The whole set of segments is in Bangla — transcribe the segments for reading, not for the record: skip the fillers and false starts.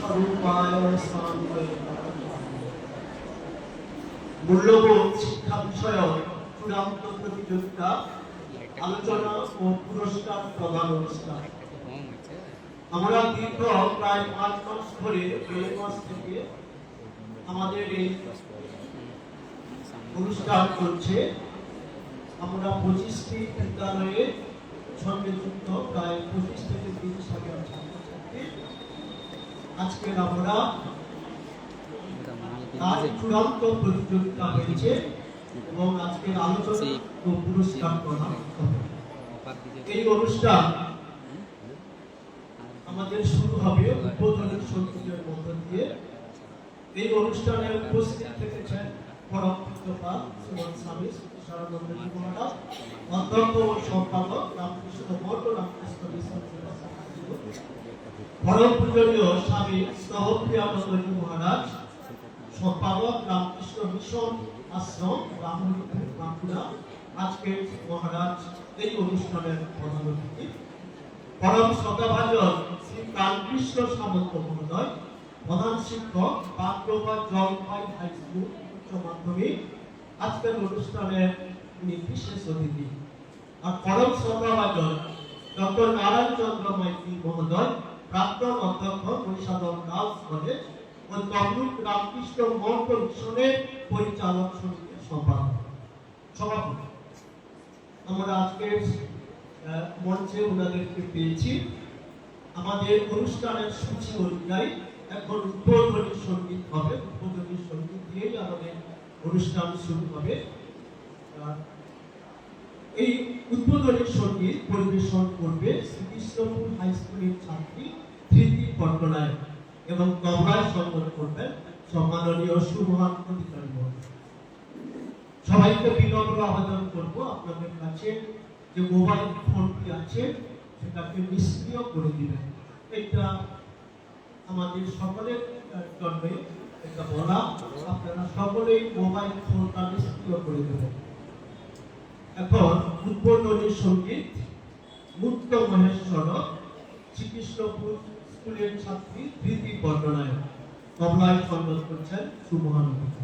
স্বরূপায় মূল্যবোধ শিক্ষা বিষয়ক চূড়ান্ত প্রতিযোগিতা আলোচনা ও পুরস্কার প্রদান অনুষ্ঠান। আমরা দীর্ঘ প্রায় 5 মাস ধরে মে মাস থেকে আমাদের এই অনুষ্ঠান করছে। আমরা 25টি বিদ্যালয়ের সঙ্গে যুক্ত প্রায় 25 থেকে 30 হাজার ছাত্রছাত্রী। আজকে আমরা তার চূড়ান্ত প্রতিযোগিতা হয়েছে এবং আজকের আলোচনা ও পুরস্কার প্রদান হবে। এই অনুষ্ঠান আমাদের শুরু হবে উদ্বোধনী সঙ্গীতের মধ্য দিয়ে। এই অনুষ্ঠানে উপস্থিত থেকেছেন পরম পূজ্যপাদ শ্রীমৎ স্বামী সারানন্দজি মহারাজ, অধ্যক্ষ ও সম্পাদক রামকৃষ্ণ মঠ ও রামকৃষ্ণ মিশন, পরম পূজনীয় স্বামী স্নেহপ্রিয়ানন্দজি মহারাজ, সম্পাদক রামকৃষ্ণ মিশন আশ্রম রামহরিপুর বাঁকুড়া। আজকে মহারাজ এই অনুষ্ঠানের প্রধান অতিথি। পরম শ্রদ্ধাভাজন শ্রী প্রাণকৃষ্ণ সামন্ত মহোদয়, প্রধান শিক্ষক বাগডোবা জলপাই হাই স্কুল উচ্চ মাধ্যমিক। আজকের অনুষ্ঠানের উনি বিশেষ অতিথি। আর পরম শ্রদ্ধাভাজন ডক্টর নারায়ণ চন্দ্র মাইতি মহোদয়, প্রাক্তন অধ্যক্ষ পরিষদন গার্লস কলেজ ও তমলুক রামকৃষ্ণ মঠ মিশনের পরিচালক সমিতির সভাপতি। আমরা আজকে মঞ্চে ওনাদেরকে পেয়েছি। আমাদের অনুষ্ঠানের সূচি অনুযায়ী এখন উদ্বোধনী সঙ্গীত হবে। উদ্বোধনী সঙ্গীত দিয়েই আমাদের অনুষ্ঠান শুরু হবে। এই উদ্বোধনী সঙ্গীত পরিবেশন করবে শ্রীকৃষ্ণপুর হাই স্কুলের ছাত্রী ধৃতি পট্টনায়ক এবং তবলায় সঙ্গত করবেন সম্মাননীয় সুমহান অধিকারী মহোদয়। সবাইকে বিনম্র আবেদন করব আপনাদের কাছে যে মোবাইল ফোনটি আছে সেটাকে নিষ্ক্রিয় করে দিবেন। এটা আমাদের সকলের জন্য এটা বলা, আপনারা সকলেই মোবাইল ফোনটা নিষ্ক্রিয় করে দেবেন। এখন উদ্বোধনী সঙ্গীত মুক্ত মহেশ্বর শ্রীকৃষ্ণপুর স্কুলের ছাত্রী ধৃতি পট্টনায়ক, তবলায় সঙ্গত করছেন সুমহান অধিকারী।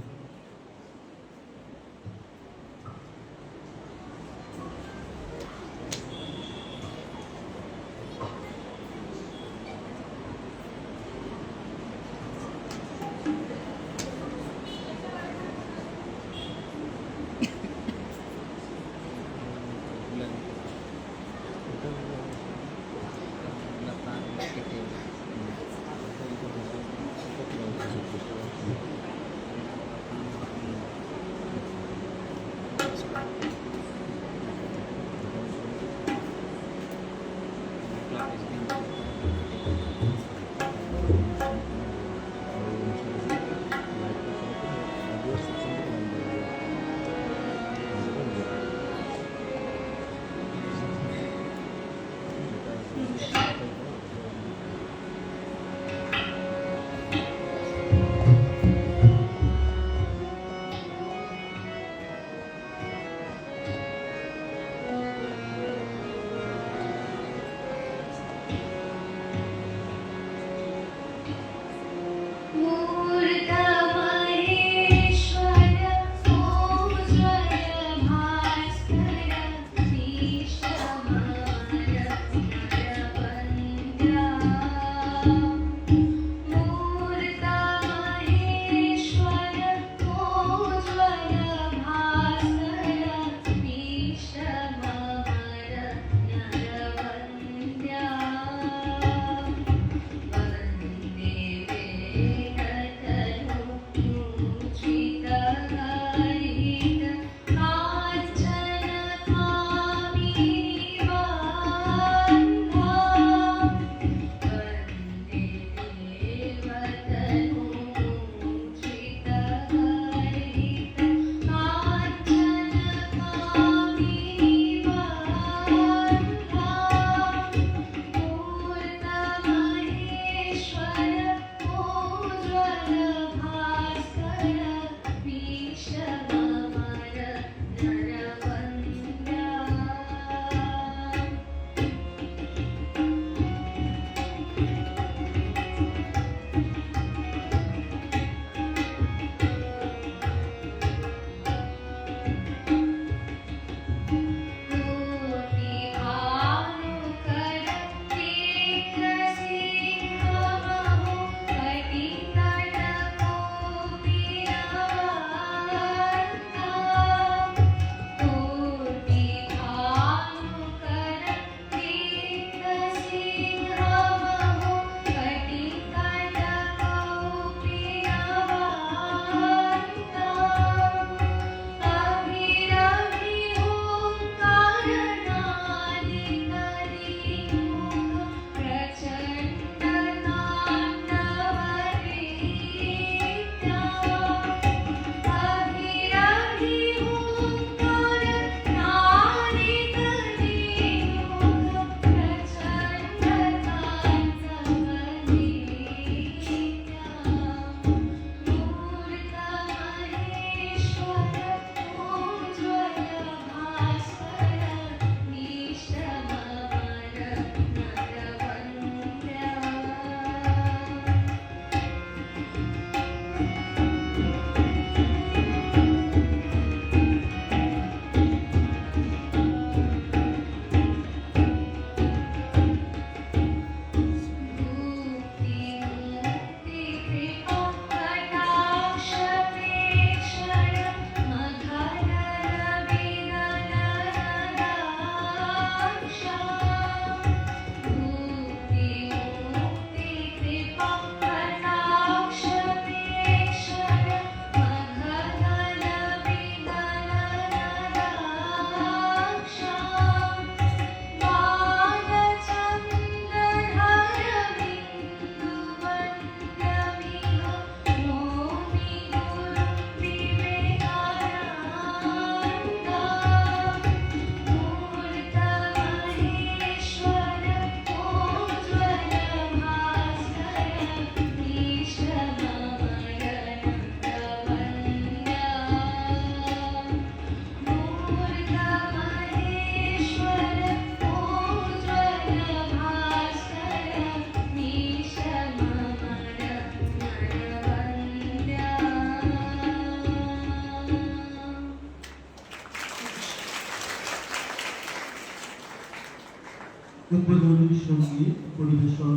উদ্বোধনী সঙ্গীত পরিবেশন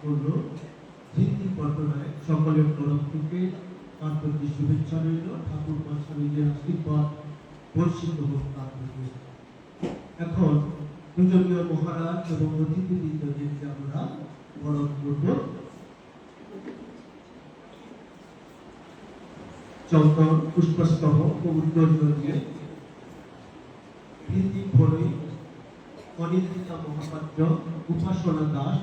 করল ঋত্বিক পট্টনায়ক। সকলের তরফ থেকে তার প্রতি শুভেচ্ছা রইল। ঠাকুর মা স্বামীজির আশীর্বাদ বর্ষিত হোক তার প্রতি। এখন পূজনীয় মহারাজ এবং অতিথিবৃন্দদেরকে আমরা বরণ করব। চন্দন পুষ্পস্তবক ও উত্তরীয় দিয়ে ঋত্বিক ভরই, অনিন্দিতা মহাপাত্র, উপাসনা দাস,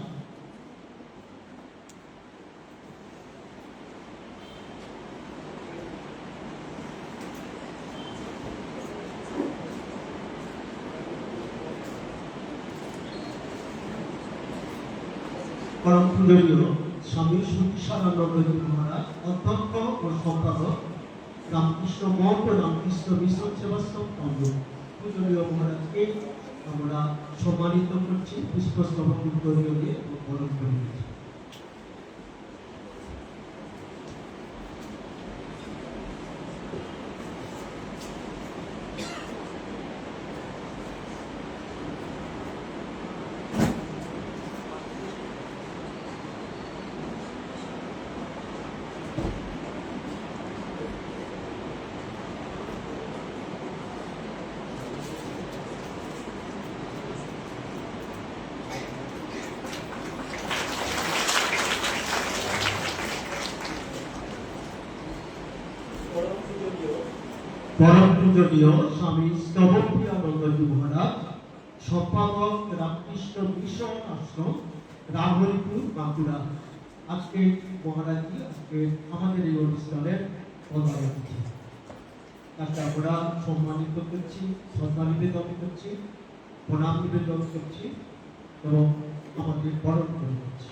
পরম পূজনীয় স্বামী সতীশানন্দজি মহারাজ, অধ্যক্ষ ও সম্পাদক রামকৃষ্ণ মঠ ও রামকৃষ্ণ মিশন সেবাশ্রম তমলুক। পূজনীয় মহারাজকে আমরা সম্মানিত করছি, পুষ্পস্তবক উত্তরীয় দিয়ে বরণ করে দিচ্ছি। পরম পূজনীয় স্বামী স্তবপ্রিয়ানন্দজি মহারাজ, সম্পাদক রামকৃষ্ণ মিশন আশ্রম, রামহরিপুর, বাঁকুড়া। আজকে মহারাজজি আমাদের এই অনুষ্ঠানের প্রধান অতিথি। তাকে আমরা সম্মানিত করছি, শ্রদ্ধা নিবেদন করছি, প্রণাম নিবেদন করছি এবং আমাদের বরণ করে দিচ্ছি।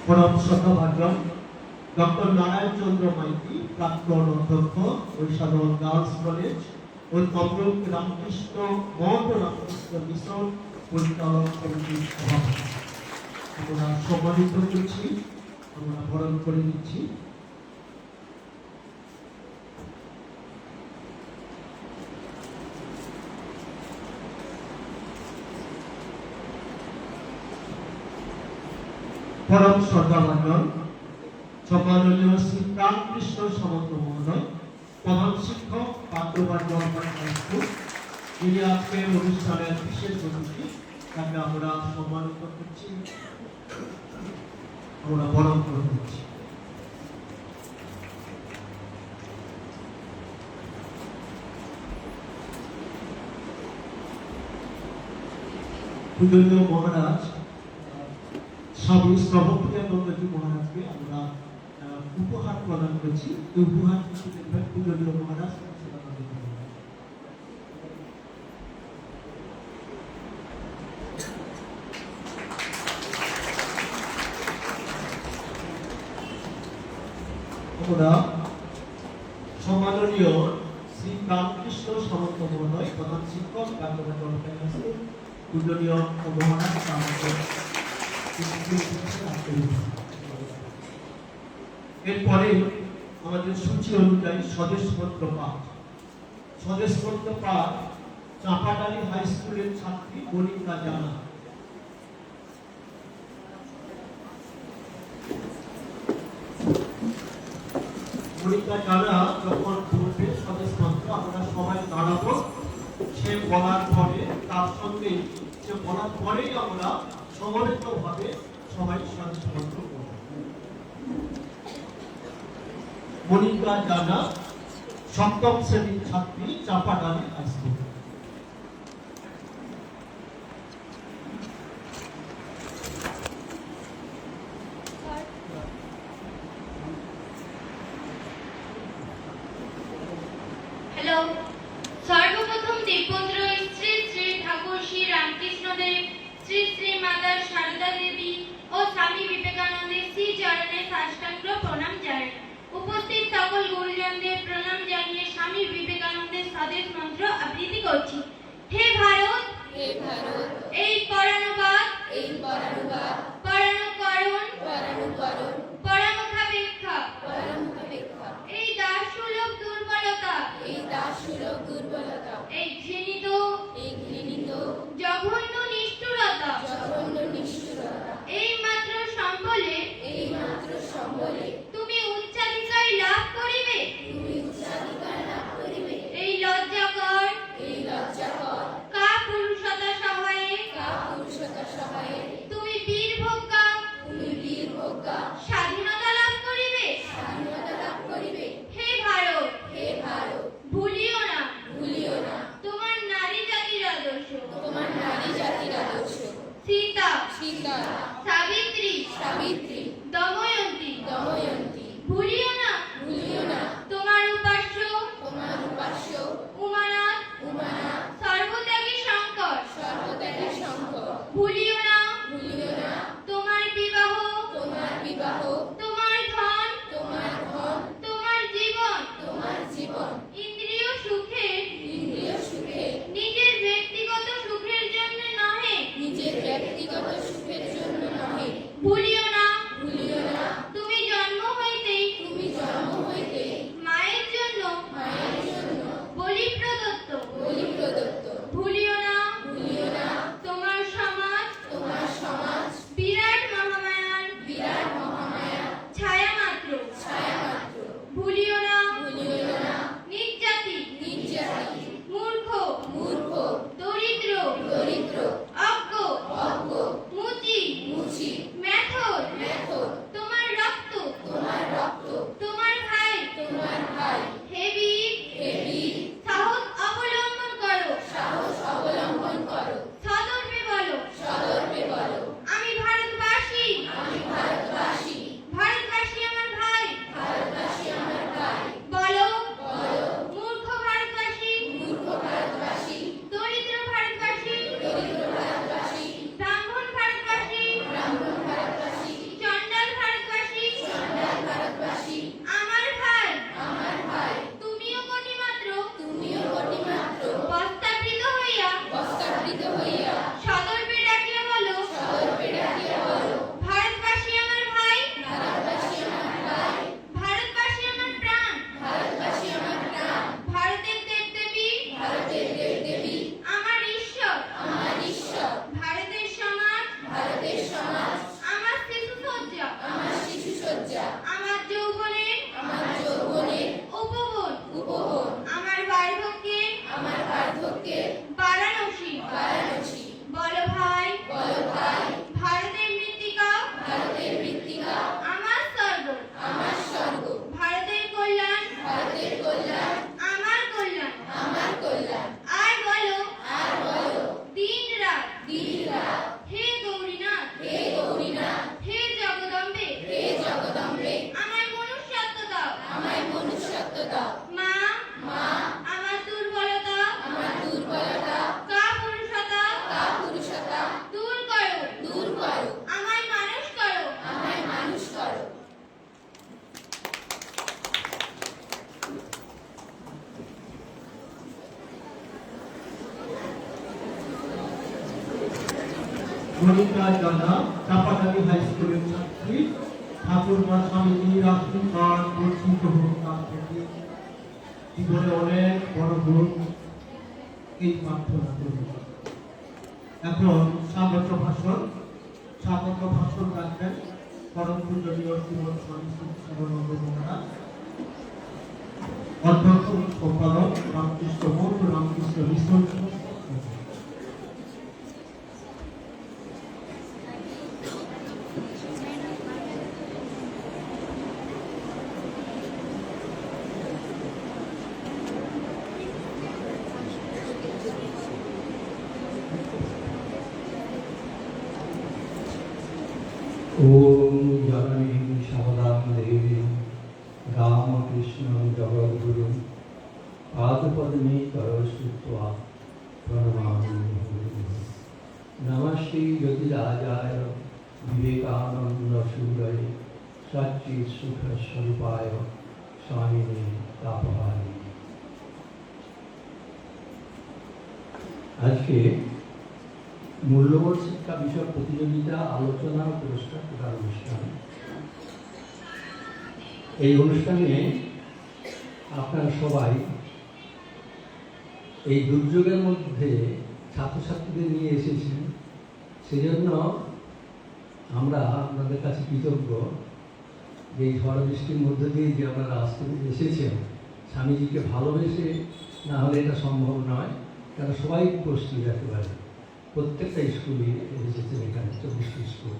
পরম শ্রদ্ধাভাজন ডক্টর নারায়ণ চন্দ্র মাইতি, প্রাক্তন অধ্যক্ষ ঐশাদন গার্লস কলেজ ও তমলুক রামকৃষ্ণ মঠ ও রামকৃষ্ণ মিশন পরিচালক কমিটির সভাপতি। আমরা সম্মানিত করছি, আমরা বরণ করে দিচ্ছি। পরম শ্রদ্ধাভাজন সম্মাননীয় শ্রী রামকৃষ্ণ সামন্ত মহোদয়, প্রধান শিক্ষক, পাত্রবাদ জনপদ হাই স্কুল, যিনি আজকের অনুষ্ঠানের বিশেষ অতিথি। তাকে আমরা সম্মানিত করছি, আমরা বরণ করে দিচ্ছি। পূজনীয় মহারাজ স্বামী স্তবপ্রিয়ানন্দজি মহারাজকে আমরা উপহার প্রদান করেছি। এই উপহার পূজনীয় মহারাজ আমরা সম্মাননীয় শ্রী রামকৃষ্ণ সামন্ত মহোদয়, প্রধান শিক্ষক, পূজনীয় মহারাজ আমাদের এরপরে আমাদের সূচি অনুযায়ী স্বদেশপত্র পাঠ। স্বদেশপত্র পাঠ চাঁপাডালি হাই স্কুলের ছাত্রী মনিকা জানা। মনিকা জানা যখন বলবে স্বদেশপত্র, আমরা সবাই দাঁড়াবো। সে বলার পরে, তার সঙ্গে সে বলার পরেই আমরা সমবেতভাবে সবাই স্বদেশপত্র করব। মনিকা জানা, সপ্তম শ্রেণীর ছাত্রী, চাঁপাডালি হাই স্কুল। হ্যালো, সর্বপ্রথম দিব্যন্দ্র শ্রী শ্রী ঠাকুর শ্রী রামকৃষ্ণদেব, শ্রী শ্রী মাতা সারদা দেবী ও স্বামী বিবেকানন্দের শ্রী চরণে সাষ্টাঙ্গ প্রণাম জানাই। উপস্থিত সকল গুরুজনদের প্রণাম জানিয়ে স্বামী বিবেকানন্দের স্বদেশ মন্ত্র আবৃত্তি করছি। হে ভারত, হে ভারত, এই পরাণবাদ, এই পরাণবাদ, পরাণকরণ, পরাণকরণ, ভুলিও না নিজ জাতি মূর্খ দরিদ্র অজ্ঞ মুচি মেথর তোমার রক্ত তোমার ভাই হে বীর সাহস অবলম্বন করো সদর্পে বলো আমি ভারতবাসী ভারতবাসী আমার ভাই বলো মূর্খ ভারতবাসী দরিদ্র ভারতবাসী ব্রাহ্মণ ভারতবাসী চণ্ডাল ভারতবাসী আমার ভাই তুমিও কোটি মাত্র বস্তাবৃত হইয়া সদর্পে ডাকিয়া বলো ভারতবাসী আমার ভাই ভারতবাসী আমার প্রাণ ভারতের দেবদেবী আমার ঈশ্বর ভারতের সমাজ আমার শিশুসজ্জা আমার যৌবনের উপবন আমার বার্ধক্যের বারাণসী বলো ভাই ভারতের মৃত্তিকা আমার স্বর্গ ভারতের কল্যাণ আমার কল্যাণ আর বলো দিন রাত হে গৌরীনাথ হে জগদম্বে আমায় মনুষ্যত্ব দাও মা আমার দুর্বলতা কাপুরুষতা দূর করো আমায় মানুষ করো গণিতরাজ দাদা চাপাডালি হাই স্কুলের ছাত্রী ঠাকুরমা স্বামীজির আশীর্বাদ বর্ষিত হোক তার প্রতি জীবনে অনেক বড় গুণ এই প্রার্থনা করি। এখন স্বাগত ভাষণ রাখবেন পরম পূজনীয় শ্রীমৎ স্বামী সর্বানন্দ মহারাজ, অধ্যক্ষ সম্পাদক রামকৃষ্ণ মঠ রামকৃষ্ণ মিশন। ओम जननी शारदां देवी रामकृष्ण जगद्गुरु पादपद्मे करस्थित्वा प्रणमामि मुहुर्मुहुः। नमस्ते ज्योतिराजाय विवेकानंद सूरये सच्चित् सुख स्वरूपाय स्वामिने तापहारिणे। आज के মূল্যবোধ শিক্ষা বিষয়ক প্রতিযোগিতা আলোচনা ও পুরস্কার প্রদান অনুষ্ঠান। এই অনুষ্ঠানে আপনারা সবাই এই দুর্যোগের মধ্যে ছাত্রছাত্রীদের নিয়ে এসেছেন, সেজন্য আমরা আপনাদের কাছে কৃতজ্ঞ যে এই ঝড় বৃষ্টির মধ্যে দিয়ে যে আপনারা আসতে এসেছেন। স্বামীজিকে ভালোবেসে না হলে এটা সম্ভব নয়, তারা সবাই উপস্থিত একেবারে প্রত্যেকটা স্কুলে এসেছেন, এখানে 24টি স্কুল,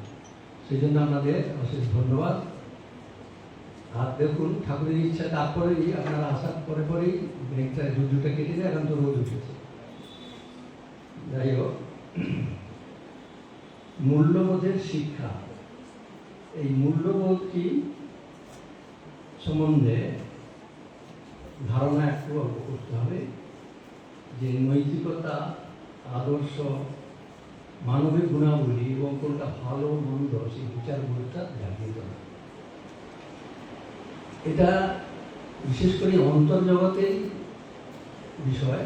সেই জন্য আপনাদের অশেষ ধন্যবাদ। আর দেখুন ঠাকুরের ইচ্ছা তারপরেই আপনারা আসার পরেই মেঘটা ঝুঁঝুটা কেটে যায়, এখন তো রোদ উঠেছে। যাই হোক, মূল্যবোধের শিক্ষা, এই মূল্যবোধ কি সম্বন্ধে ধারণা একটু অল্প করতে হবে। যে নৈতিকতা, আদর্শ, মানবিক গুণাবলী এবং কোনটা ভালো মন্দ সেই বিচারবোধটা জাগিয়ে তোলা, এটা বিশেষ করে অন্তর্জগতের বিষয়,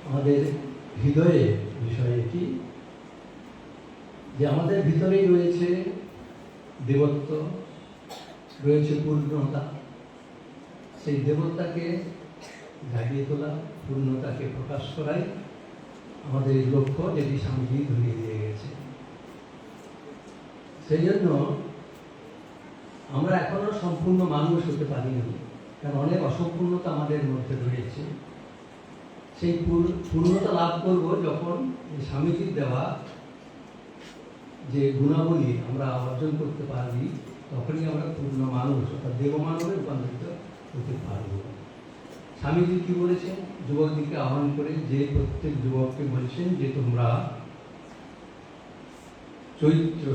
আমাদের হৃদয়ে বিষয় এটি যে আমাদের ভিতরেই রয়েছে দেবত্ব, রয়েছে পূর্ণতা। সেই দেবতাকে জাগিয়ে তোলা, পূর্ণতাকে প্রকাশ করাই আমাদের লক্ষ্য, যেটি স্বামীজি ধরিয়ে দিয়ে গেছে। সেই জন্য আমরা এখনো সম্পূর্ণ মানুষ হতে পারিনি, কারণ অনেক অসম্পূর্ণতা আমাদের মধ্যে রয়েছে। সেই পূর্ণতা লাভ করব যখন এই স্বামীজির দেওয়া যে গুণাবলী আমরা অর্জন করতে পারি, তখনই আমরা পূর্ণ মানুষ অর্থাৎ দেবমানবে রূপান্তরিত হতে পারব। স্বামীজি কি বলেছেন? যুবকদিকে আহ্বান করে যে প্রত্যেক যুবককে বলছেন যে তোমরা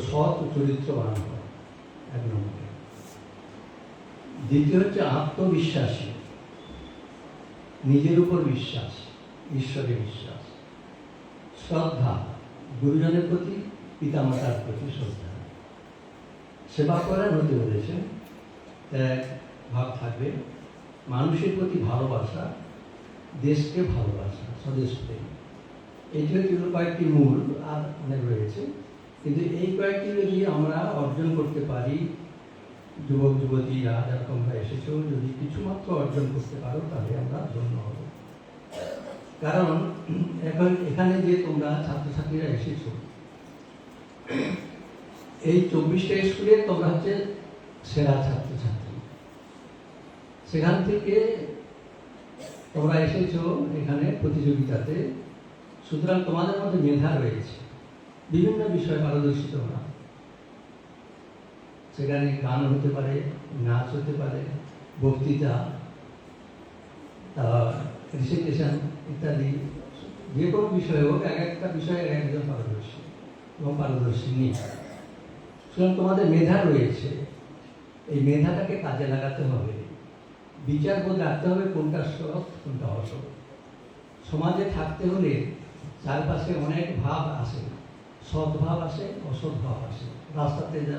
সৎ ও চরিত্রবান হও, এক নম্বর। দ্বিতীয় হচ্ছে আত্মবিশ্বাসী, নিজের উপর বিশ্বাস, ঈশ্বরে বিশ্বাস। শ্রদ্ধা, গুরুজনের প্রতি, পিতামাতার প্রতি শ্রদ্ধা। সেবা করার হতে বলেছেন, ত্যাগ ভাব থাকবে। মানুষের প্রতি ভালোবাসা, দেশকে ভালোবাসা, স্বদেশ প্রেম। এই হচ্ছে কয়েকটি মূল, আর অনেক রয়েছে, কিন্তু এই কয়েকটি যদি আমরা অর্জন করতে পারি, যুবক যুবতীরা যারা তোমরা এসেছো, যদি কিছুমাত্র অর্জন করতে পারো তাহলে আমরা ধন্য হব। কারণ এখন এখানে যে তোমরা ছাত্রছাত্রীরা এসেছো, এই 24টা স্কুলে তোমরা হচ্ছে সেরা ছাত্রছাত্রী। সেখান থেকে তোমরা এসেছো এখানে প্রতিযোগিতাতে, সুতরাং তোমাদের মধ্যে মেধা রয়েছে, বিভিন্ন বিষয়ে পারদর্শী তোমরা। সেখানে গান হতে পারে, নাচ হতে পারে, বক্তৃতা, রিসিটেশন ইত্যাদি, যে কোনো বিষয় হোক, এক একটা বিষয়ে এক একজন পারদর্শী এবং পারদর্শিনী। সুতরাং তোমাদের মেধা রয়েছে, এই মেধাটাকে কাজে লাগাতে হবে। বিচার বোধ রাখতে হবে কোনটা সৎ কোনটা অসৎ। সমাজে থাকতে হলে চারপাশে অনেক ভাব আসে, সৎ ভাব আসে, অসৎ ভাব আসে।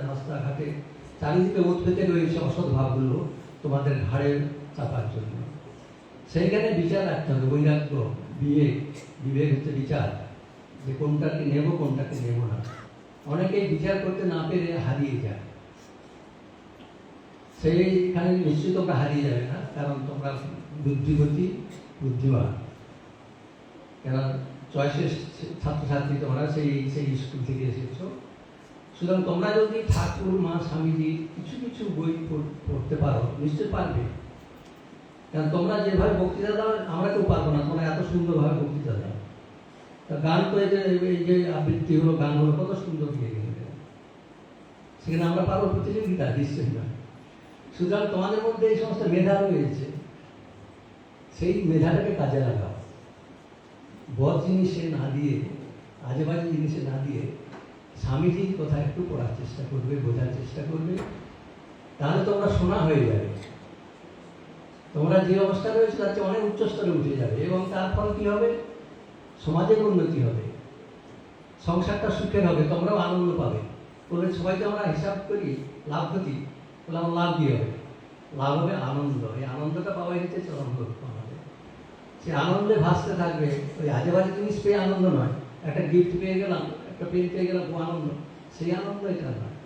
রাস্তাঘাটে চারিদিকে উৎপেতে রয়েছে অসৎ ভাবগুলো তোমাদের ঘাড়ের চাপার জন্য। সেইখানে বিচার রাখতে হবে, বৈরাগ্য, বিবেক হচ্ছে বিচার, যে কোনটাকে নেব কোনটাকে নেব না। অনেকেই বিচার করতে না পেরে হারিয়ে যায়। সেইখানে নিশ্চয়ই তোমরা হারিয়ে যাবে না, কারণ তোমরা বুদ্ধিমতী, বুদ্ধিমান। কেন চয়েসের ছাত্রছাত্রী তোমরা সেই স্কুল থেকে এসেছো। সুতরাং তোমরা যদি ঠাকুর মা স্বামীজি কিছু কিছু বই পড়তে পারো, নিশ্চয় পারবে। কারণ তোমরা যেভাবে বক্তৃতা দাও, আমরা কেউ পারবো না, তোমরা এত সুন্দরভাবে বক্তৃতা দাও। তা গান তো এই যে আবৃত্তি হলো, গান হলো, কত সুন্দর গিয়ে গেলে, সেখানে আমরা পারবো প্রতিযোগিতা? নিশ্চয়ই না। সুতরাং তোমাদের মধ্যে এই সমস্ত মেধা রয়েছে, সেই মেধাটাকে কাজে লাগাও। বদ জিনিসে না দিয়ে, আজেবাজে জিনিসে না দিয়ে স্বামীজির কথা একটু পড়ার চেষ্টা করবে, বোঝার চেষ্টা করবে, তাহলে তোমরা সোনা হয়ে যাবে। তোমরা যে অবস্থা রয়েছে তার চেয়ে অনেক উচ্চ স্তরে উঠে যাবে, এবং তার ফল কি হবে? সমাজের উন্নতি হবে, সংসারটা সুখের হবে, তোমরাও আনন্দ পাবে। বলে সবাইকে আমরা হিসাব করি লাভ ক্ষতি, বলে আমার লাভ কি হবে? লাভ হবে আনন্দ। এই আনন্দটা পাওয়াই হচ্ছে চরম লক্ষ্য আমাদের। সে আনন্দে ভাসতে থাকবে। ওই আজেবাজে জিনিস পেয়ে আনন্দ নয়, একটা গিফট পেয়ে গেলাম, একটা পেন পেয়ে গেলাম, খুব আনন্দ, সেই আনন্দ এটা নয়।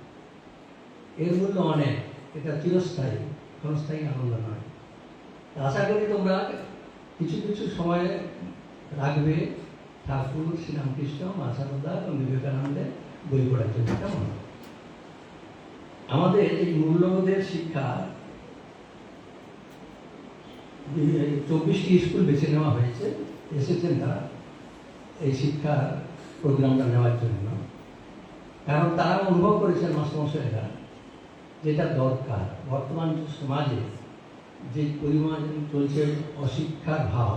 এর মূল্য অনেক, এটা চিরস্থায়ী, ক্ষণস্থায়ী আনন্দ নয়। আশা করি তোমরা কিছু কিছু সময় রাখবে ঠাকুর, শ্রীরামকৃষ্ণ, মা সারদা এবং বিবেকানন্দের বই পড়ার জন্য। কেমন? আমাদের এই মূল্যবোধের শিক্ষা 24টি স্কুল বেছে নেওয়া হয়েছে, এসেছেন তারা এই শিক্ষা প্রোগ্রামটা নেওয়ার জন্য। কারণ তারা অনুভব করেছেন মাস্টারমশাইরা যেটা দরকার। বর্তমান সমাজে যে পরিমাণ চলছে অশিক্ষার ভাব,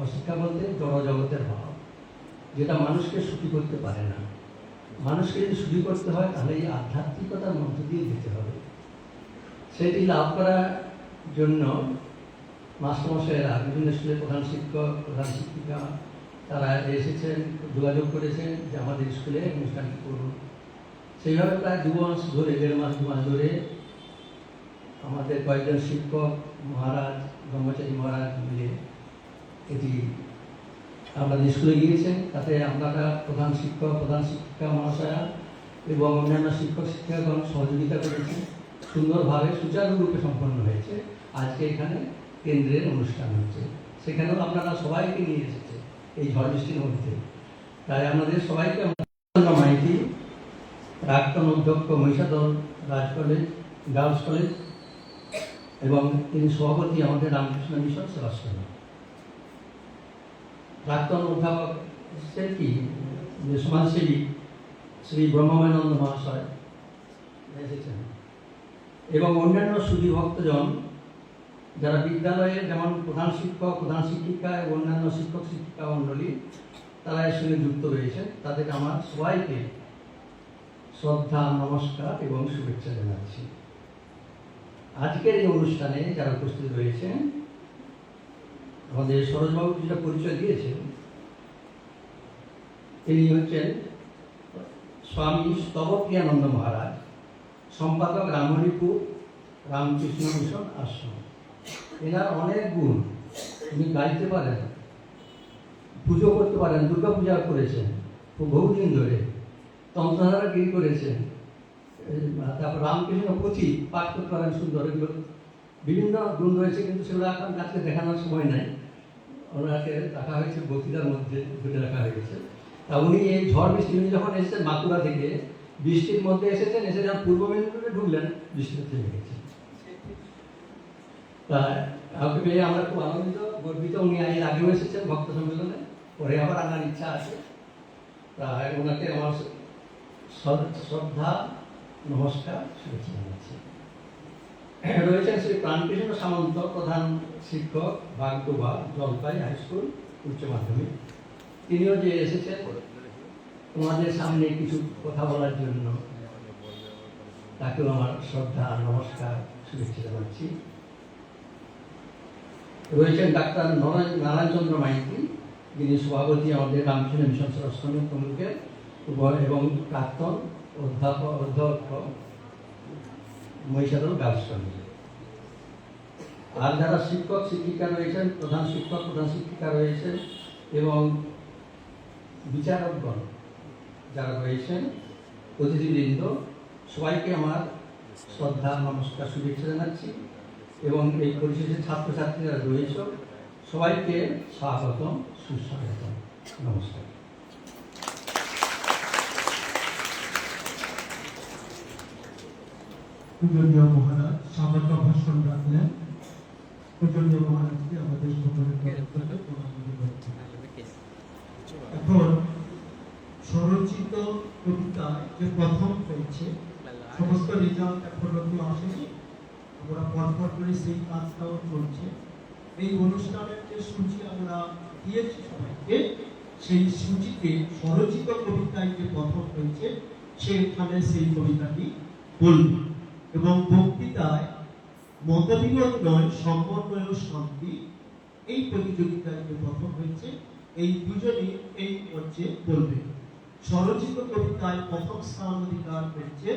অশিক্ষা বলতে জড়জগতের ভাব, যেটা মানুষকে সুখী করতে পারে না। মানুষকে যদি সুখী করতে হয় তাহলে এই আধ্যাত্মিকতার মধ্য দিয়ে যেতে হবে। সেটি লাভ করার জন্য মাস্টারমশাইরা, বিভিন্ন স্কুলের প্রধান শিক্ষক, প্রধান শিক্ষিকা, তারা এসেছেন, যোগাযোগ করেছেন যে আমাদের স্কুলে অনুষ্ঠানটি করুন। সেইভাবে প্রায় 2 মাস ধরে, 1.5 মাস 2 মাস ধরে আমাদের কয়েকজন শিক্ষক মহারাজ, ব্রহ্মচারী মহারাজ মিলে এটি আমাদের স্কুলে গিয়েছেন। তাতে আপনারা প্রধান শিক্ষক, প্রধান শিক্ষিকা মহাশয়া এবং অন্যান্য শিক্ষক শিক্ষিকাগণ সহযোগিতা করেছেন। সুন্দরভাবে সুচারুরূপে সম্পন্ন হয়েছে। আজকে এখানে কেন্দ্রের অনুষ্ঠান হচ্ছে, সেখানেও আপনারা সবাইকে নিয়ে এসেছে এই ঝড় বৃষ্টির মধ্যে। তাই আমাদের সবাইকে মাইতি, প্রাক্তন অধ্যক্ষ মহিষাদল রাজ কলেজ, গার্লস কলেজ এবং তিনি সভাপতি আমাদের রামকৃষ্ণ মিশন সেবাশ্রম। প্রাক্তন অধ্যাপক এসেছেন কি যে সমাজসেবী শ্রী ব্রহ্মানন্দ মহাশয় এসেছেন এবং অন্যান্য সুধী ভক্তজন যারা বিদ্যালয়ে যেমন প্রধান শিক্ষক, প্রধান শিক্ষিকা এবং অন্যান্য শিক্ষক শিক্ষিকা মণ্ডলী তারা এর সঙ্গে যুক্ত রয়েছেন। তাদের আমার সবাইকে শ্রদ্ধা, নমস্কার এবং শুভেচ্ছা জানাচ্ছি। আজকের এই অনুষ্ঠানে যারা উপস্থিত রয়েছেন, আমাদের সরোজবাবু যেটা পরিচয় দিয়েছেন, তিনি হচ্ছেন স্বামী স্তবপ্রিয়ানন্দ মহারাজ, সম্পাদক রামহরিপুর রামকৃষ্ণ মিশন আশ্রম। এনার অনেক গুণ, তিনি গাইতে পারেন, পুজো করতে পারেন, দুর্গা পূজা করেছেন বহুদিন ধরে, তন্ত্রধারা গিরি করেছেন, তারপর রামকৃষ্ণ পুঁথি পাঠ করতে পারেন সুন্দর। এগুলো বিভিন্ন গুণ রয়েছে, কিন্তু সেগুলো এখন কাছে দেখানোর সময় নাই। ওনাকে রাখা হয়েছে বক্তৃতার মধ্যে, ধরে রাখা হয়েছে। তা উনি এই ঝড় বৃষ্টি, উনি যখন এসেছেন বাঁকুড়া থেকে, বৃষ্টির মধ্যে এসেছেন, এসে যখন পূর্ব মেদিনীপুরে ঢুকলেন, বৃষ্টিতে থেমে গেছে। তা কাউকে পেয়ে আমরা খুব আনন্দিত, গর্বিত। উনি এর আগেও এসেছেন ভক্ত সম্মেলনে, পরে আবার আনার ইচ্ছা আছে। তা ওনাকে আমার শ্রদ্ধা, নমস্কার, শুভেচ্ছা জানাচ্ছি। রয়েছেন শ্রী প্রাণকৃষ্ণ সামন্ত, প্রধান শিক্ষক, বাগডোবা জলপাই হাই স্কুল উচ্চ মাধ্যমিক। তিনিও যে এসেছেন তোমাদের সামনে কিছু কথা বলার জন্য, তাকেও আমার শ্রদ্ধা, নমস্কার, শুভেচ্ছা জানাচ্ছি। রয়েছেন ডাক্তার নারায়ণচন্দ্র মাইতি, যিনি সভাপতি আমাদের রামকৃষ্ণ মিশন সেবাশ্রমের প্রমুখের এবং প্রাক্তন অধ্যক্ষ মহিষাদল গার্লস কলেজ। আর যারা শিক্ষক শিক্ষিকা রয়েছেন, প্রধান শিক্ষক, প্রধান শিক্ষিকা রয়েছেন এবং বিচারকগণ যারা রয়েছেন, অতিথিবৃন্দ, সবাইকে আমার শ্রদ্ধা, নমস্কার, শুভেচ্ছা জানাচ্ছি। এবং এই পরিশেষে ছাত্রছাত্রীরা রয়েছে, সবাইকে স্বাগতম, সুস্বাগতম, নমস্কার। পূজনীয় মহারাজ স্বাগত ভাষণ রাখলেন। পূজনীয় মহারাজকে আমাদের সকলের তরফ থেকে প্রণাম জানাচ্ছি। এখন স্বরচিত কবিতা যে প্রথম হয়েছে, সমস্ত রেজাল্ট এখনো তো আসেনি, আমরা পরপর করে সেই কাজটাও চলছে। এই অনুষ্ঠানের যে সূচি আমরা দিয়েছি সবাইকে, সেই সূচিতে স্বরচিত কবিতায় যে প্রথম হয়েছে, সেখানে সেই কবিতাটি বলবে এবং বক্তৃতায় মতবিরোধ নয়, সমন্বয় ও শান্তি, এই প্রতিযোগিতায় যে প্রথম হয়েছে, এই দুজনই এই মঞ্চে বলবে। স্বরচিত কবিতায় প্রথম স্থান অধিকার করেছে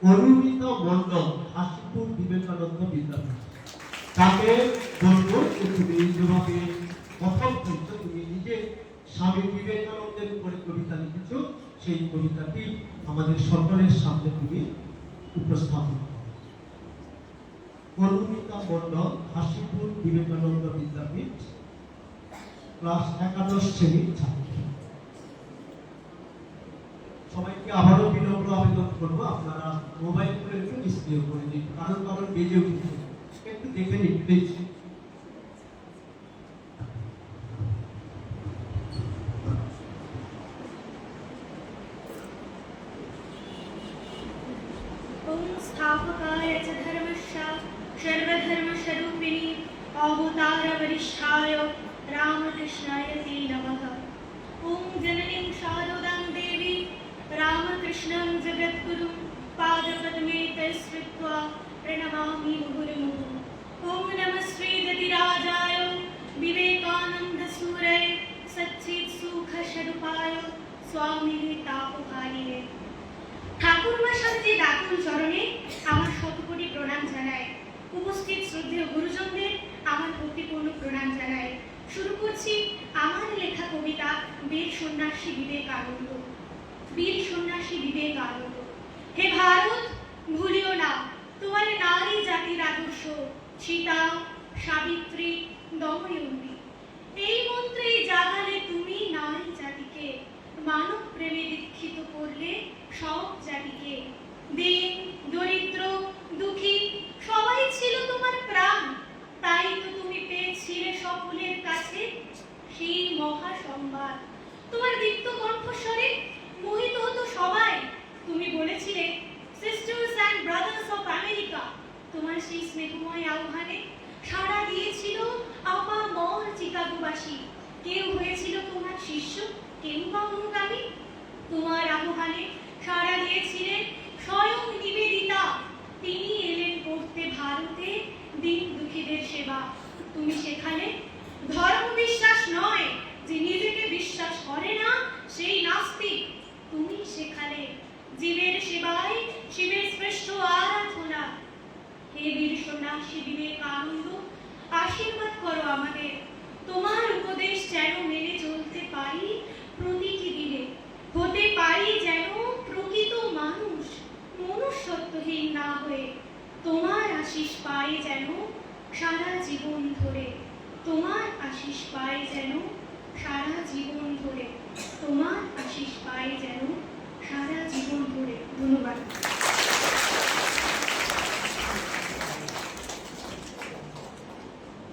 অরুণিতা মণ্ডল, হাসিপুর বিবেকানন্দ বিদ্যাপীঠ। তাকে বলবো যে তুমি যেভাবে প্রথম হয়েছ, তুমি নিজে স্বামী বিবেকানন্দের উপরে কবিতা লিখেছ, সেই কবিতাটি আমাদের সকলের সামনে তুমি উপস্থাপন করো। অরুণিতা মণ্ডল, হাসিপুর বিবেকানন্দ বিদ্যাপীঠ, ক্লাস 11 শ্রেণীর ছাত্রী। সবাইকে আবারও বিনম্র আবেদন করবো, আপনারা মোবাইল করে একটু নিষ্ক্রিয় করে দিন, কারণ বেজে উঠছে, একটু দেখে নিন প্লিজ। ओम स्थापकाय च धर्मस्य सर्वधर्मस्वरूपिणे अवतारवरिष्ठाय रामकृष्णाय ते नमः। ओम जननीं शारदां देवी रामकृष्णं जगद्गुरुं पादपद्मे तस्कृत्वा प्रणमामि मुहुर्मुहुः। ओम नमः श्री गतिराजाय विवेकानन्दसूरये सच्चित्सुखस्वरूपाय स्वामिने तापहारिणे। ঠাকুরমশাই যে দাতুল চরণে আমার শতকোটি প্রণাম জানাই। উপস্থিত শ্রদ্ধেয় গুরুজনদের আমার ভক্তিপূর্ণ প্রণাম জানাই। শুরু করছি আমার লেখা কবিতা বীর সন্ন্যাসী বিবেকানন্দ। বীর সন্ন্যাসী বিবেকানন্দ। হে ভারত, ভুলিও না তোমার নারী জাতির আদর্শ, সীতা, সাবিত্রী, দময়ন্তী। এই মন্ত্রে জাগালে তুমি নারী জাতিকে, মানব প্রেমে দীক্ষিত করলে সব জাতিকে। দিন দরিদ্র দুঃখী সংবাদ। তোমার দীপ্ত কণ্ঠস্বরে মোহিত হতো সবাই। তুমি বলেছিলে, sisters and brothers of America. তোমার সেই স্নেহময় আহ্বানে সাড়া দিয়েছিল আপামর চিকাগোবাসী। কেউ হয়েছিল তোমার শিষ্য, কেউ বা অনুগামী। তোমার আহ্বানে সাড়া দিয়েছিলেন স্বয়ং নিবেদিতা। তিনি এলেন করতে ভারতে দিন দুঃখীদের সেবা। তুমি সেখানে ধর্ম বিশ্বাস নয়, যে নিজেকে বিশ্বাস করে না সেই নাস্তিক। তুমি সেখানে জীবের সেবায় শিবের শ্রেষ্ঠ আরাধনা। হে বীর সন্ন্যাসী বিবেকানন্দ, আশীর্বাদ করো আমাদের। তোমার উপদেশ যেন মেনে চলতে পারি প্রতিটি দিনে, হতে পারি যেন প্রকৃত মানুষ, মনুষ্যত্বহীন না হয়ে। তোমার আশিস পাই যেন সারা জীবন ধরে। তোমার আশিস পাই যেন সারা জীবন ধরে। তোমার আশিস পাই যেন সারা জীবন ধরে। ধন্যবাদ।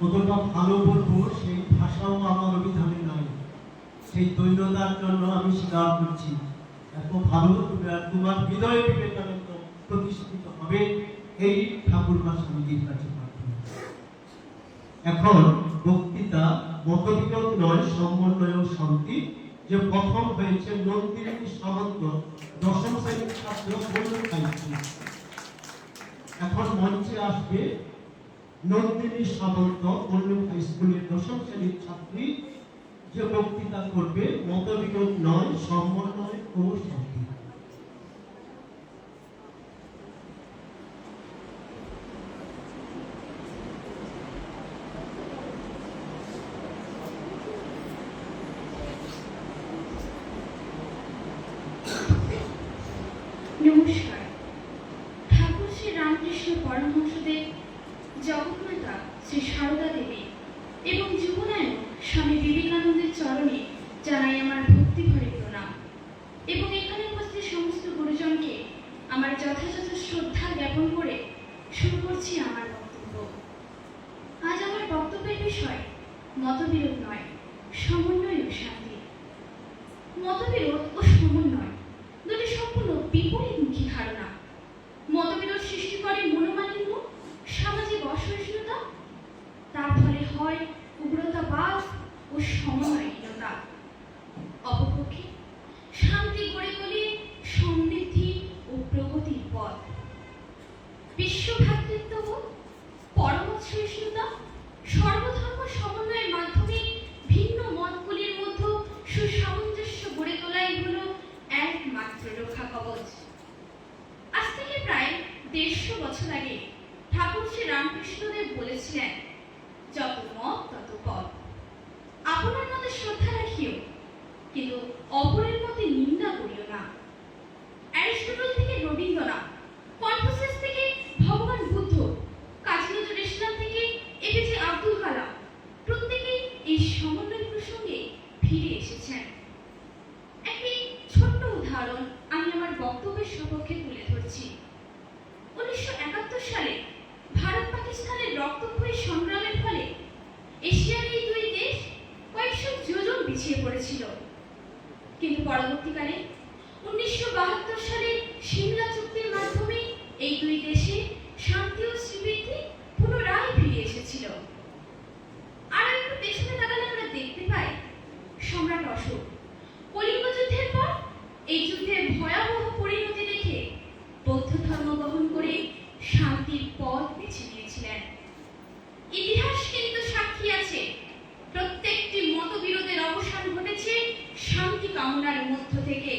কতটা ভালো বলবো সেই ভাষাও আমার অভিধানে নাই। সেই দৈন্যতার জন্য আমি স্বীকার করছি। এত ভালো তোমার হৃদয়ে বিবেকানন্দ প্রতিষ্ঠিত হবে এই ঠাকুর বা স্বামীজির কাছে প্রার্থনা। এখন বক্তৃতা মতবিরোধ নয়, সমন্বয় ও শান্তি, যে প্রথম হয়েছে নন্দিনী সামন্ত, দশম শ্রেণীর ছাত্র বন্ধু। এখন মঞ্চে আসবে নন্দিনী সামন্ত, বল্লভ হাই স্কুলের দশম শ্রেণীর ছাত্রী, যে বক্তৃতা করবে মতবিরোধ নয়, সমন্বয় ও শান্তি। নমস্কার। ঠাকুর শ্রী রামকৃষ্ণ পরমহংসদেব, জগন্মাতা শ্রী সারদা দেবী এবং যুবনায়ক স্বামী বিবেকানন্দের চরণে জানাই আমার ভক্তিভরে প্রণাম এবং এখানে উপস্থিত সমস্ত গুরুজনকে আমার যথাযথ শ্রদ্ধা জ্ঞাপন করে শুরু করছি আমার বক্তব্য। আজ আমার বক্তব্যের বিষয় মতবিরোধ নয়, সমন্বয় ও শান্তি। মতবিরোধ ও সমন্বয় দুটি সম্পূর্ণ বিপরীতমুখী ধারণা। মতবিরোধ সৃষ্টি করে মনোমালিন্য, সামাজিক অসহিষ্ণুতা, তার ফলে হয় উগ্রতাবাদ ও সমন্বয়হীনতা। অপরপক্ষে শান্তি গড়ে তোলে সমৃদ্ধি ও প্রগতির পথ। বিশ্ব ভ্রাতৃত্ববোধ, পরমত সহিষ্ণুতা, সর্বধর্ম সমন্বয়ের মাধ্যমে ভিন্ন মতগুলির মধ্যে সুসামঞ্জস্য গড়ে তোলাই হলো একমাত্র রক্ষা কবচ। আজ থেকে প্রায় 150 বছর আগে ঠাকুর শ্রী রামকৃষ্ণদেব বলেছিলেন, যত মত তত পথ। আপনার মতে শ্রদ্ধা রাখিও, কিন্তু অপরের মতে নিন্দা করিও না। অ্যারিস্টটল থেকে রবীন্দ্রনাথ, কনফুসিয়াস থেকে ভগবান বুদ্ধ, কাজী নজরুল ইসলাম থেকে এপিজে আব্দুল কালাম, প্রত্যেকেই এই সমন্বয় প্রসঙ্গে ফিরে এসেছেন। একটি ছোট্ট উদাহরণ আমি আমার বক্তব্যের সপক্ষে তুলে ধরছি। 1971 সালে ভারত পাকিস্তানের রক্তক্ষয়ী সংগ্রামের ফলে এশিয়ার এই দুই দেশ কয়েকশো যোজন পিছিয়ে পড়েছিল, কিন্তু পরবর্তীকালে 1972 সালে সিমলা চুক্তির মাধ্যমে এই দুই দেশে শান্তি ও সমৃদ্ধি পুনরায় ফিরে এসেছিল। আর একটু পেছনে তাকালে আমরা দেখতে পাই, সম্রাট অশোক কলিঙ্গ যুদ্ধের পর এই যুদ্ধের ভয়াবহ পরিণতি দেখে বৌদ্ধ ধর্ম গ্রহণ করে শান্তির পথ বেছে নিয়েছিলেন। ইতিহাস কিন্তু সাক্ষী আছে, প্রত্যেকটি মতবিরোধের অবসান ঘটেছে শান্তি কামনার মধ্য থেকে।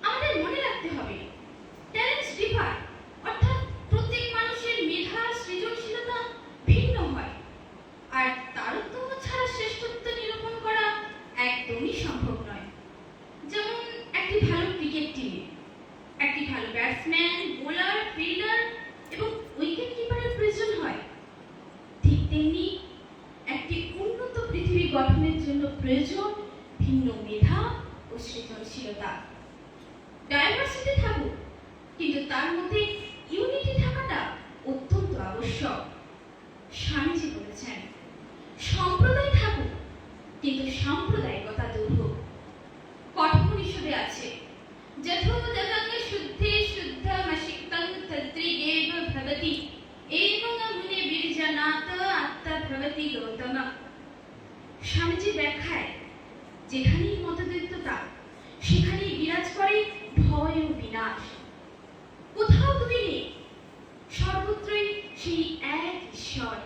আমাদের মনে রাখতে হবে, ট্যালেন্টস ডিফার, অর্থাৎ প্রত্যেক মানুষের মেধা সৃজনশীলতা ভিন্ন হয়, আর তারতম্য ছাড়া শ্রেষ্ঠত্ব নিরূপণ করা একদমই সম্ভব নয়। যেমন একটি ভালো ক্রিকেট টিমে একটি ভালো ব্যাটসম্যান, বোলার, ফিল্ডার এবং উইকেট কিপারের প্রয়োজন হয়, ঠিক তেমনি একটি উন্নত পৃথিবী গঠনের জন্য প্রয়োজন ভিন্ন মেধা ও সৃজনশীলতা। ডাইভার্সিটি থাকুক, কিন্তু তার মধ্যে ইউনিটি থাকাটা অত্যন্ত আবশ্যক। স্বামীজি বলেছেন, সম্প্রদায় থাকুক, কিন্তু তন্নাত আত্মা ভবতি গৌতম। স্বামীজি ব্যাখ্যায় যেখানেই মতদ্বৈততা সেখানেই বিরাজ করে ভয় ও বিনাশ। কোথাও তুমি নেই, সর্বত্রই সেই এক ঈশ্বর।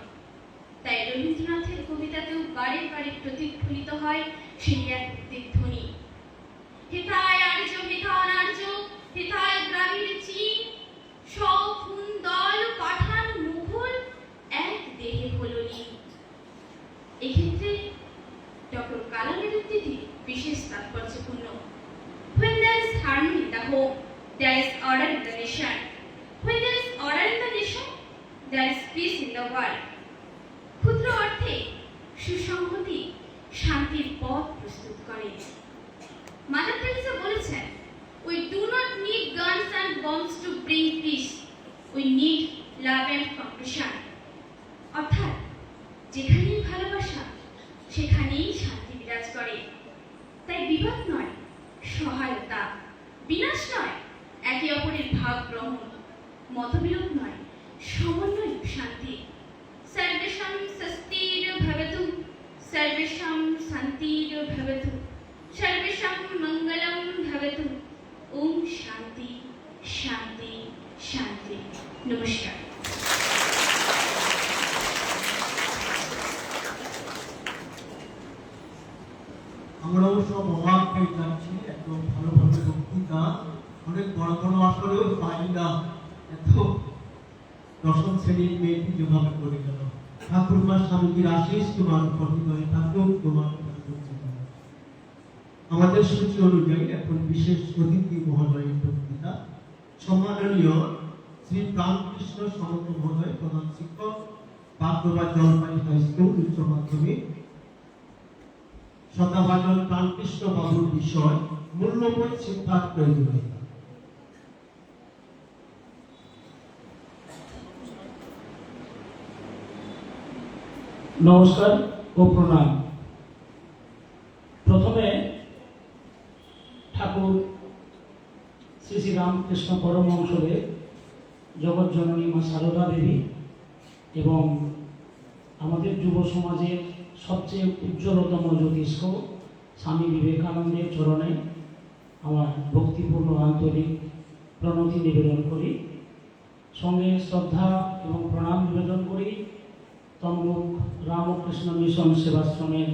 তাই রবীন্দ্রনাথের কবিতাতেও বারে বারে প্রতিফলিত হয় সেই এক প্রতিধ্বনি, হেথায় আর্য হেথান আর্য, হেথায় দ্রাবিড় চীন, সব হুন দল পাঠান মুঘল এক দেহে হলো লীন। এক্ষেত্রে ডক্টর কালামের উক্তিটি বিশেষ তাৎপর্যপূর্ণ। When there is harmony in the home, there is order in the nation. When there is order in the nation, there is peace in the world. ক্ষুদ্র অর্থে সুসংহতি শান্তির পথ প্রস্তুত করে। মাদার তেরেসা বলেছেন, We do not need guns and bombs to bring peace. We need love and compassion. অর্থাৎ যেখানেই ভালোবাসা সেখানেই শান্তি বিরাজ করে। তাই বিবাদ নয় সহায়তা, বিনাশ নয় একে অপরের ভাব গ্রহণ, মতবিরোধ নয় সমন্বয় শান্তি। সর্বেষাং স্বস্তির ভবতু, সর্বেষাং শান্তির ভবতু, সর্বেষাং মঙ্গলম ভবতু। ওম শান্তি শান্তি শান্তি। নমস্কার। আমরাও সব অবাক হয়ে যাচ্ছি, এত ভালোভাবে বক্তৃতা অনেক বড় বড় আসরেও পাই না, এত দশম শ্রেণীর মেয়েটি যেভাবে করে গেল। ঠাকুরমা স্বামীজির আশিস তোমার হৃদয়ে থাকুক, তোমার আমাদের সূচি অনুযায়ী এখন বিশেষ অতিথি মহোদয়ের বক্তৃতা। সম্মাননীয় শ্রী প্রাণকৃষ্ণ সমগ্র মহোদয়, প্রধান শিক্ষক, বাগডোবা জলপাই হাই স্কুল উচ্চ মাধ্যমিক। সদাভাজন প্রাণকৃষ্ণ বাবুর বিষয় মূল্যবোধ শিক্ষার প্রয়োজনীয়তা। নমস্কার ও প্রণাম। প্রথমে ঠাকুর শ্রী শ্রী রামকৃষ্ণ পরমহংসদেব, জগৎ জননী মা সারদা দেবী এবং আমাদের যুব সমাজের সবচেয়ে উজ্জ্বলতম জ্যোতিষ্ক স্বামী বিবেকানন্দের চরণে আমার ভক্তিপূর্ণ আন্তরিক প্রণতি নিবেদন করি। সঙ্গে শ্রদ্ধা এবং প্রণাম নিবেদন করি তমলুক রামকৃষ্ণ মিশন সেবাশ্রমের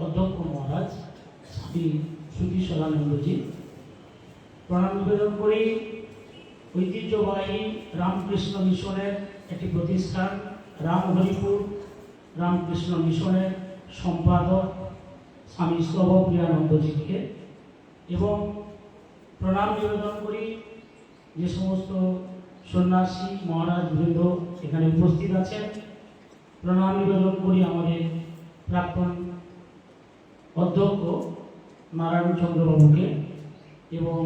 অধ্যক্ষ মহারাজ স্বামী শ্রুতিশ্বরানন্দজি। প্রণাম নিবেদন করি ঐতিহ্যবাহী রামকৃষ্ণ মিশনের একটি প্রতিষ্ঠান রামহরিপুর রামকৃষ্ণ মিশনের সম্পাদক স্বামী স্তবপ্রিয়ানন্দজিকে, এবং প্রণাম নিবেদন করি যে সমস্ত সন্ন্যাসী মহারাজ বৃন্দ এখানে উপস্থিত আছেন। প্রণাম নিবেদন করি আমাদের প্রাক্তন অধ্যক্ষ নারায়ণচন্দ্র বাবুকে এবং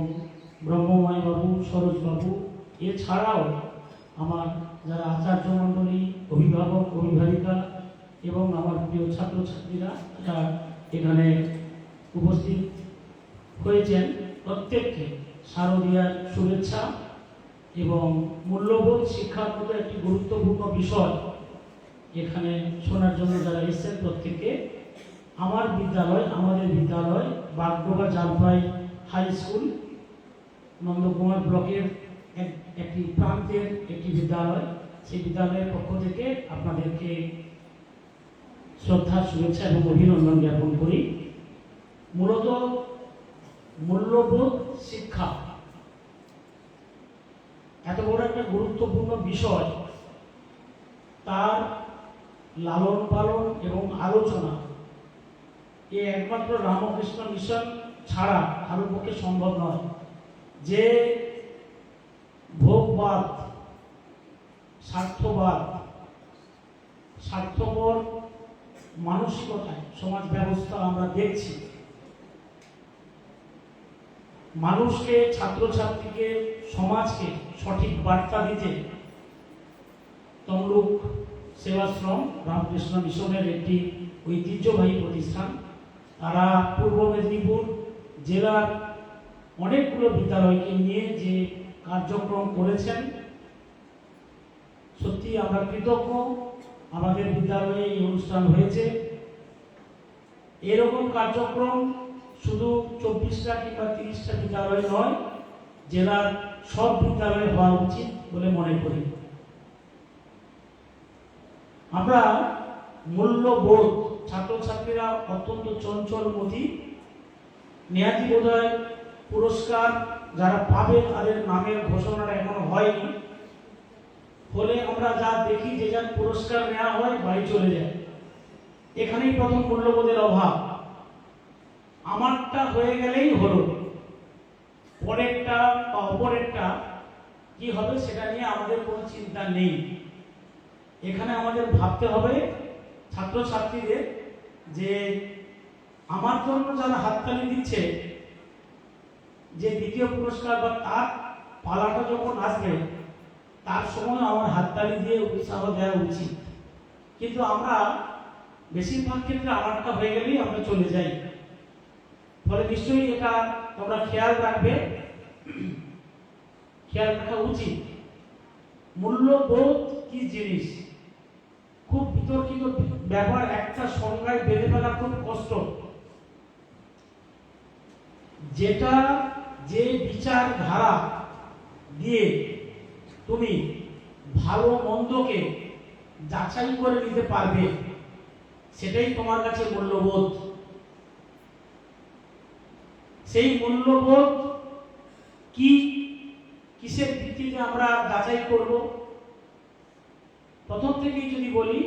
ব্রহ্মময় বাবু, সরোজ বাবু, এছাড়াও আমার যারা আচার্য মণ্ডলী, অভিভাবক অভিভাবিকা এবং আমার প্রিয় ছাত্রছাত্রীরা যারা এখানে উপস্থিত হয়েছেন, প্রত্যেককে শারদীয়ার শুভেচ্ছা। এবং মূল্যবোধ শিক্ষার মতো একটি গুরুত্বপূর্ণ বিষয় এখানে শোনার জন্য যারা এসেছেন প্রত্যেককে আমাদের বিদ্যালয় বাগডোবা জলপাই হাই স্কুল নন্দকুমার ব্লকের একটি প্রান্তের একটি বিদ্যালয়, সেই বিদ্যালয়ের পক্ষ থেকে আপনাদেরকে শ্রদ্ধা, শুভেচ্ছা এবং অভিনন্দন জ্ঞাপন করি। মূলত মূল্যবোধ শিক্ষা এত বড় একটা গুরুত্বপূর্ণ বিষয়, তার লালন পালন এবং আলোচনা এ একমাত্র রামকৃষ্ণ মিশন ছাড়া কারোর পক্ষে সম্ভব নয়। যে ভোগবাদ, স্বার্থবাদ, স্বার্থপর মানসিকতায় সমাজ ব্যবস্থা আমরা দেখছি, মানুষকে, ছাত্রছাত্রীকে, সমাজকে সঠিক বার্তা দিতে তমলুক সেবাশ্রম রামকৃষ্ণ মিশনের একটি ঐতিহ্যবাহী প্রতিষ্ঠান। তারা পূর্ব মেদিনীপুর জেলার অনেকগুলো বিদ্যালয়কে নিয়ে যে কার্যক্রম করেছেন, সত্যি আমরা কৃতজ্ঞ আমাদের বিদ্যালয়ে এই অনুষ্ঠান হয়েছে। এরকম কার্যক্রম শুধু 24টা কিংবা 30টা বিদ্যালয় নয়, জেলার সব বিদ্যালয়ে হওয়া উচিত বলে মনে করি। আমরা মূল্যবোধ, ছাত্রছাত্রীরা অত্যন্ত চঞ্চলমতি, নেহাতি বোধহয় পুরস্কার যারা পাবে তাদের নামের ঘোষণাটা এখনো হয়নি, ফলে আমরা যা দেখি যে যার পুরস্কার নেওয়া হয় বাড়ি চলে যায়। এখানেই প্রথম মূল্যবোধের অভাব। আমারটা হয়ে গেলেই হলো, পরেরটা বা অপরেরটা কি হবে সেটা নিয়ে আমাদের কোনো চিন্তা নেই। এখানে আমাদের ভাবতে হবে ছাত্রছাত্রীদের যে আমার জন্য যারা হাততালি দিচ্ছে, যে দ্বিতীয় পুরস্কার বা তার পালাটা যখন আসবে তার সময় আমার হাততালি দিয়ে উৎসাহ দেওয়া উচিত। কিন্তু আমরা বেশিরভাগ ক্ষেত্রে আমারটা হয়ে গেলেই আমরা চলে যাই। ফলে নিশ্চয়ই এটা তোমরা খেয়াল রাখবে, খেয়াল রাখা উচিত। মূল্যবোধ কি জিনিস খুব বিতর্কিত ব্যাপার, একটা সংজ্ঞায় বেঁধে ফেলা খুব কষ্ট। যেটা যে বিচারধারা দিয়ে তুমি ভালো মন্দকে যাচাই করে নিতে পারবে, সেটাই তোমার কাছে মূল্যবোধ। সেই মূল্যবোধ কি, কিসের ভিত্তিতে আমরা যাচাই করব? প্রথম থেকেই যদি বলি,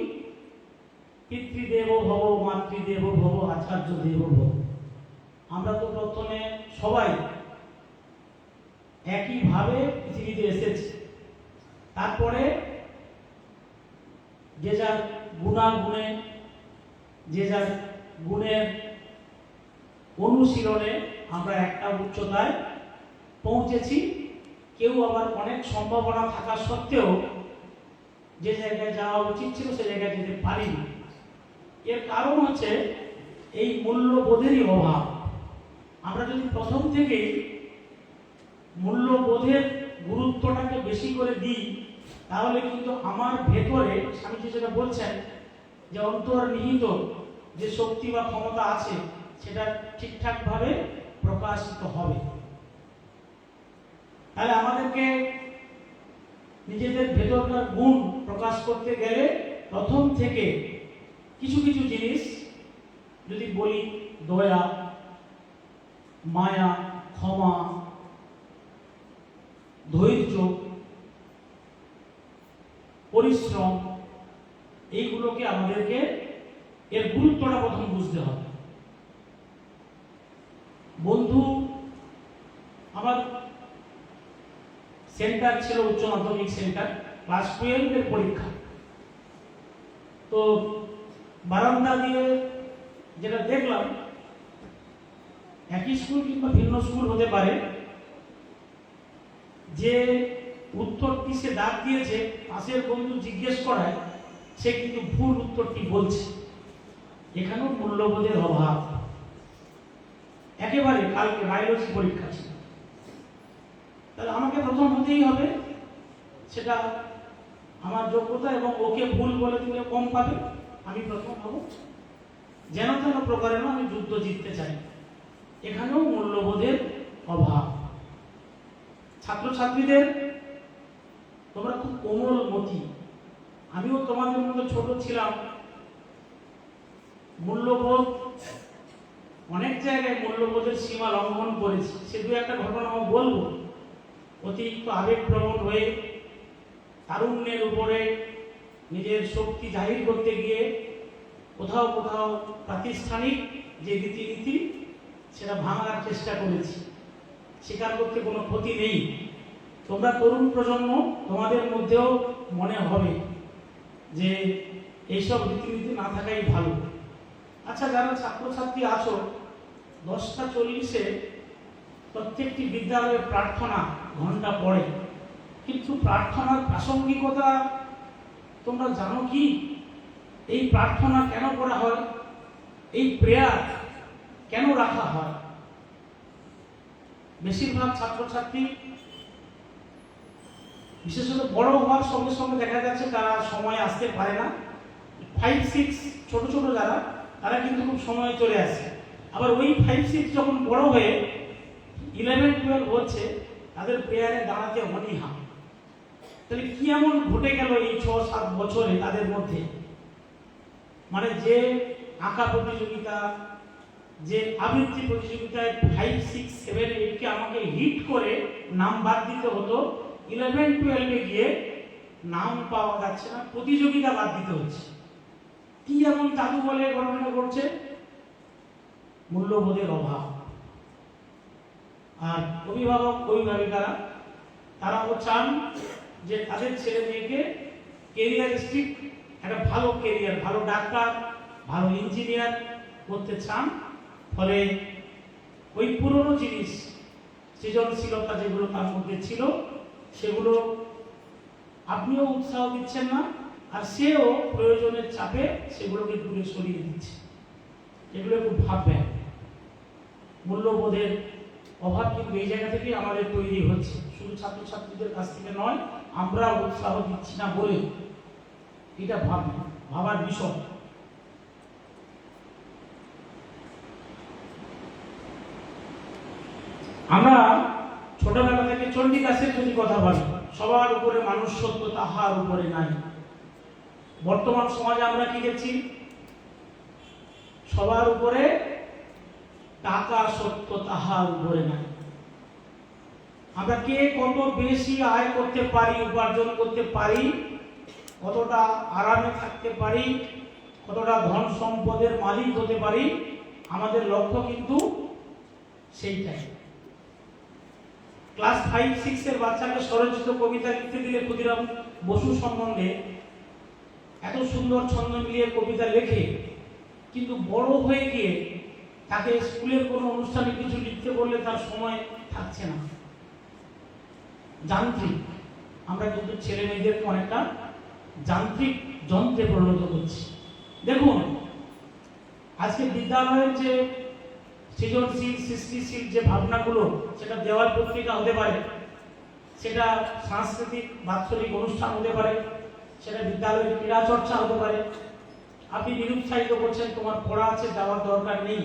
পিতৃদেব ভব, মাতৃদেব ভব, আচার্য দেব ভব। আমরা তো প্রথমে সবাই একইভাবে পৃথিবীতে এসেছি, তারপরে যে যার গুণাগুণে, যে যার গুণের অনুশীলনে আমরা একটা উচ্চতায় পৌঁছেছি। কেউ আবার অনেক সম্ভাবনা থাকা সত্ত্বেও যে জায়গায় যাওয়া উচিত ছিল সে জায়গায় যেতে পারিনি। এর কারণ হচ্ছে এই মূল্যবোধেরই অভাব। আমরা যদি প্রথম থেকেই মূল্যবোধের গুরুত্বটাকে বেশি করে দিই, তাহলে কিন্তু আমার ভেতরে স্বামীজি যেটা বলছেন যে অন্তর্নিহিত যে শক্তি বা ক্ষমতা আছে সেটা ঠিকঠাকভাবে প্রকাশিত হবে। তাহলে আমাদেরকে নিজেদের ভেতরকার গুণ প্রকাশ করতে গেলে প্রথম থেকে কিছু কিছু জিনিস যদি বলি, দয়া, মায়া, ক্ষমা, ধৈর্য, পরিশ্রম, এইগুলোকে আমাদেরকে এর গুরুত্বটা প্রথম বুঝতে হবে। বন্ধু, আমার সেন্টার ছিল উচ্চ মাধ্যমিক সেন্টার, ক্লাস 12 এর পরীক্ষা। তো বারান্দা দিয়ে যেটা দেখলাম, একই স্কুল কিংবা ভিন্ন স্কুল হতে পারে, যে উত্তরটি সে দাগ দিয়েছে পাশের বন্ধু জিজ্ঞেস করায় সে কিন্তু ভুল উত্তরটি বলছে। এখানেও মূল্যবোধের অভাব। একেবারে কালকে বায়োলজি পরীক্ষা ছিল, তাহলে আমাকে প্রথম হতেই হবে, সেটা আমার যোগ্যতা, এবং ওকে ভুল বলে দিলে কম পাবে, আমি প্রথম হব। যেন তেন প্রকারে না, আমি যুদ্ধ জিততে চাই। এখানেও মূল্যবোধের অভাব। ছাত্রছাত্রীদের, তোমরা খুব কোমলমতি, আমিও তোমাদের মতো ছোট ছিলাম। মূল্যবোধ অনেক জায়গায় মূল্যবোধের সীমা লঙ্ঘন করেছি। সে দু একটা ঘটনা আমি বলবো। অতিরিক্ত আবেগপ্রবণ হয়ে তারুণ্যের উপরে নিজের শক্তি জাহির করতে গিয়ে কোথাও কোথাও প্রাতিষ্ঠানিক যে রীতিনীতি সেটা ভাঙার চেষ্টা করেছি। স্বীকার করতে কোনো ক্ষতি নেই। তোমরা তরুণ প্রজন্ম, তোমাদের মধ্যেও মনে হবে যে এইসব রীতিনীতি না থাকাই ভালো। আচ্ছা, যারা ছাত্রছাত্রী আছো, 10:40 প্রত্যেকটি বিদ্যালয়ে প্রার্থনা ঘন্টা পড়ে, কিন্তু প্রার্থনার প্রাসঙ্গিকতা তোমরা জানো কি? এই প্রার্থনা কেন করা হয়? এই প্রেয়ার কেন রাখা হয়? বেশিরভাগ ছাত্রছাত্রী, বিশেষত বড় হওয়ার সঙ্গে সঙ্গে দেখা যাচ্ছে তারা সময় আসতে পারে না, 5-6 ছোট ছোট যারা, তারা কিন্তু খুব সময় চলে আসে। আবার ওই 5-6 যখন বড় হয়ে 11-12 হচ্ছে, তাদের প্রেয়ারে দাঁড়াতে অনীহা। তাহলে কি এমন ঘটে গেল এই 6-7 বছরে তাদের মধ্যে? মানে যে আঁকা প্রতিযোগিতা, যে আবৃত্তি প্রতিযোগিতায় 5-6-7-8 আমাকে হিট করে নাম বাদ দিতে হতো, 11-12 গিয়ে নাম পাওয়া যাচ্ছে না, প্রতিযোগিতা বাদ দিতে হচ্ছে। কি এমন জাদু বলে ঘটনা ঘটছে? মূল্যবোধের অভাব। আর অভিভাবক অভিভাবিকারা তারাও চান যে তাদের ছেলে মেয়েকে কেরিয়ারিস্টিক একটা ভালো কেরিয়ার, ভালো ডাক্তার, ভালো ইঞ্জিনিয়ার করতে চান। ফলে ওই পুরনো জিনিস, সৃজনশীলতা যেগুলো তার মধ্যে ছিল, সেগুলো আপনিও উৎসাহ দিচ্ছেন না, আর সেও প্রয়োজনের চাপে সেগুলোকে দূরে সরিয়ে দিচ্ছে। এগুলো খুব ভাববেন। মূল্যবোধের অভাব কিন্তু এই জায়গা থেকে আমাদের তৈরি হচ্ছে, শুধু ছাত্রছাত্রীদের কাছ থেকে নয়, আমরা উৎসাহ দিচ্ছি না বলে। এটা ভাবার বিষয়। আমরা ছোটবেলা থেকে চণ্ডীদাসের যদি কথা বলি, সবার উপরে মানুষ সত্য, তাহার উপরে নাই। বর্তমান সমাজে আমরা কি দেখছি? সবার উপরে টাকা সত্য, তাহার উপরে নাই। আমরা কে কত বেশি আয় করতে পারি, উপার্জন করতে পারি, কতটা আরামে থাকতে পারি, কতটা ধন সম্পদের মালিক হতে পারি, আমাদের লক্ষ্য কিন্তু সেইটাই। ক্লাস 5-6 এর বাচ্চাকে স্বরচিত কবিতা লিখতে দিলে ক্ষুদিরাম বসু সম্বন্ধে এত সুন্দর ছন্দ মিলিয়ে কবিতা লেখে, কিন্তু বড় হয়ে গিয়ে তাকে স্কুলের কোনো অনুষ্ঠানে কিছু লিখতে বললে তার সময় থাকছে না। যান্ত্রিক, আমরা কিন্তু ছেলে মেয়েদেরকে অনেকটা যান্ত্রিক যন্ত্রে পরিণত করছি। দেখুন, আজকে বিদ্যালয়ের যে সৃজনশীল সৃষ্টিশীল যে ভাবনাগুলো, সেটা দেওয়াল পত্রিকা হতে পারে, সেটা সাংস্কৃতিক বাৎসরিক অনুষ্ঠান হতে পারে, সেটা বিদ্যালয়ের ক্রীড়া চর্চা হতে পারে। আপনি নিরুৎসাহিত করছেন, তোমার পড়া আছে, যাওয়ার দরকার নেই।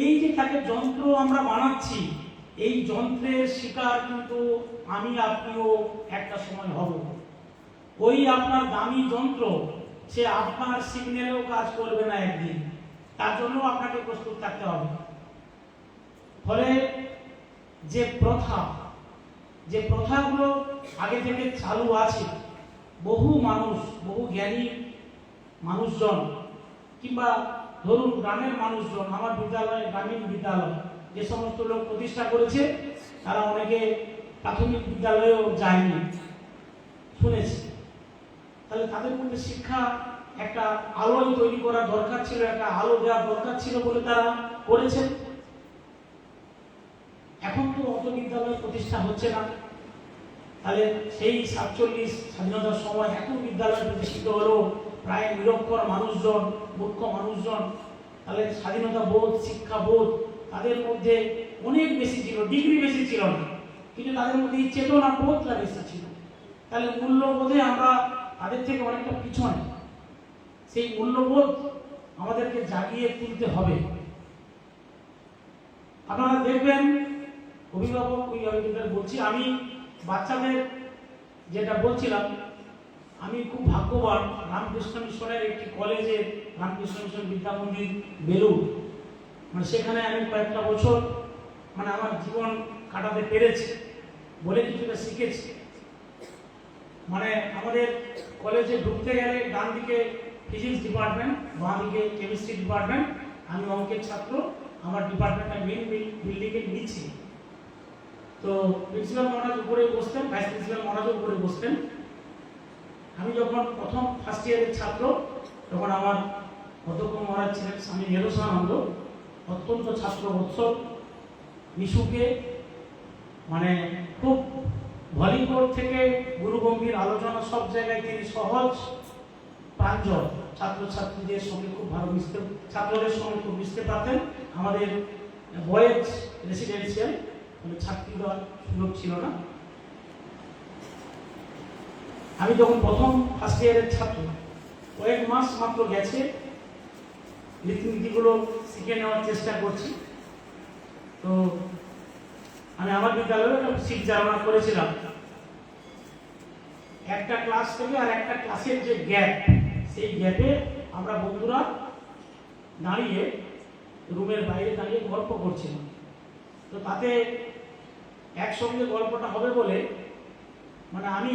এই যে তাকে যন্ত্র আমরা বানাচ্ছি, এই যন্ত্রের শিকার কিন্তু আমি আপনিও একটা সময় হব। ওই আপনার দামি যন্ত্র, সে আপনার সিগন্যালেও কাজ করবে না একদিন, তার জন্য আপনাকে প্রস্তুত থাকতে হবে। ফলে যে প্রথাগুলো আগে থেকে চালু আছে, বহু মানুষ, বহু জ্ঞানী মানুষজন, কিংবা ধরুন গ্রামের মানুষজন, আমার বিদ্যালয় গ্রামীণ বিদ্যালয় যে সমস্ত লোক প্রতিষ্ঠা করেছে, তারা অনেকে প্রাথমিক বিদ্যালয়েও যায়নি, শুনেছি। তাহলে তাদের মধ্যে শিক্ষা একটা আলোয় তৈরি করা দরকার ছিল, একটা আলো দেওয়া দরকার ছিল বলে তারা করেছেন। এখন তো অত বিদ্যালয় প্রতিষ্ঠা হচ্ছে না। তাহলে সেই 47 স্বাধীনতার সময় এত বিদ্যালয় প্রতিষ্ঠিত হলো, প্রায় নিরক্ষর মানুষজন, মূর্খ মানুষজন, তাহলে স্বাধীনতা বোধ, শিক্ষা বোধ তাদের মধ্যে অনেক বেশি ছিল, ডিগ্রি বেশি ছিল না, কিন্তু তাদের মধ্যে এই চেতনা বোধটা বেশি ছিল। তাহলে মূল্যবোধে আমরা তাদের থেকে অনেকটা পিছনে। সেই মূল্যবোধ আমাদেরকে জাগিয়ে তুলতে হবে। আপনারা দেখবেন, অভিভাবকদের বলছি, আমি বাচ্চাদের যেটা বলছিলাম, আমি খুব ভাগ্যবান, রামকৃষ্ণ মিশনের একটি কলেজে, রামকৃষ্ণ মিশন বিদ্যা মন্দির বেলুড়, মানে সেখানে আমি কয়েকটা বছর মানে আমার জীবন কাটাতে পেরেছি বলে কিছুটা শিখেছি। মানে আমাদের কলেজে ঢুকতে গেলে ডান দিকে ফিজিক্স ডিপার্টমেন্ট, বাঁ দিকে কেমিস্ট্রি ডিপার্টমেন্ট, আমি অঙ্কের ছাত্র, আমার ডিপার্টমেন্টটা মেইন বিল্ডিংয়ের নিচে। তো প্রিন্সিপাল মহারাজ উপরে বসতেন, ভাইস প্রিন্সিপাল মহারাজও উপরে বসতেন। আমি যখন প্রথম ফার্স্ট ইয়ারের ছাত্র, তখন আমার অধ্যক্ষ মহারাজ ছিলেন স্বামী নিরসানন্দ, অত্যন্ত ছাত্র বৎসল, মিশুকে মানে খুব ভলিবল থেকে গুরুগম্ভীর আলোচনা, সব জায়গায় তিনি সহজ প্রাঞ্জল, ছাত্রছাত্রীদের সঙ্গে খুব ভালো মিশতে, ছাত্রদের সঙ্গে খুব মিশতে পারতেন। আমাদের বয়েজ রেসিডেন্সিয়াল, মানে ছাত্রী দেওয়ার সুযোগ ছিল না। আমি যখন প্রথম ফার্স্ট ইয়ারের ছাত্র, কয়েক মাস মাত্র গেছে, রীতিনীতিগুলো শিখে নেওয়ার চেষ্টা করছি। তো আমি আমার বিদ্যালয়ে একটা সিট চালনা করেছিলাম। একটা ক্লাস থেকে আর একটা ক্লাসের যে গ্যাপ, সেই গ্যাপে আমরা বন্ধুরা দাঁড়িয়ে রুমের বাইরে দাঁড়িয়ে গল্প করছিলাম। তো তাতে একসঙ্গে গল্পটা হবে বলে মানে আমি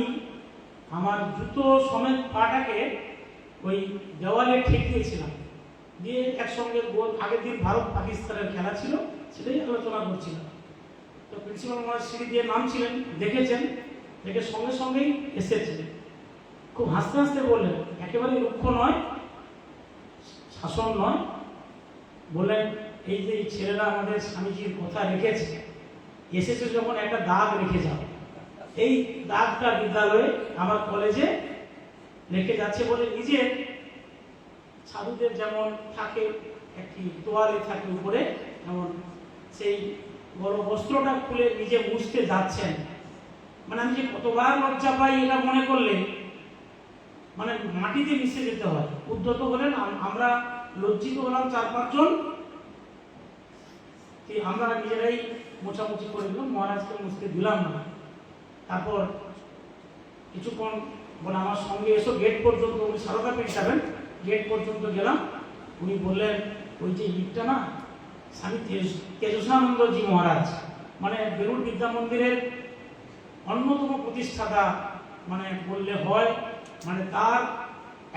আমার জুতো সমেত পাটাকে ওই দেওয়ালে ঠেকিয়েছিলাম, দিয়ে একসঙ্গে আগের দিন ভারত পাকিস্তানের খেলা ছিল, সেটাই আলোচনা করছিলাম। তো প্রিন্সিপাল মহাশয় সিঁড়ি দিয়ে নামছিলেন, দেখেছেন, দেখে সঙ্গে সঙ্গেই এসেছিলেন, খুব হাসতে হাসতে বললেন, একেবারে রুক্ষ নয়, শাসন নয়, বললেন এই যে এই ছেলেরা আমাদের স্বামীজির কথা রেখেছে, এসেছে যখন একটা দাগ রেখে যাও। এই দাগটা বিদ্যালয়ে আমার কলেজে রেখে যাচ্ছে বলে নিজে সাধুদের যেমন থাকে একটি তোয়ালে থাকে উপরে, যেমন সেই বড় বস্ত্রটা খুলে নিজে মুছতে যাচ্ছেন। মানে আমি যে কতবার লজ্জা পাই এটা মনে করলে, মানে মাটিতে মিশে যেতে হয়। উদ্ধত হলেন, আমরা লজ্জিত হলাম 4-5 জন, আমরা নিজেরাই মোছামুছি করে দিলাম, মহারাজকে মুছতে দিলাম না। তারপর কিছুক্ষণ বলে আমার সঙ্গে এসো, গেট পর্যন্ত, উনি সারদা পেয়ে যাবেন, গেট পর্যন্ত গেলাম। উনি বললেন ওই যে ইটটা না স্বামী তেজসানন্দজি মহারাজ, মানে বেলুড় বিদ্যা মন্দিরের অন্যতম প্রতিষ্ঠাতা মানে বললে হয়, মানে তার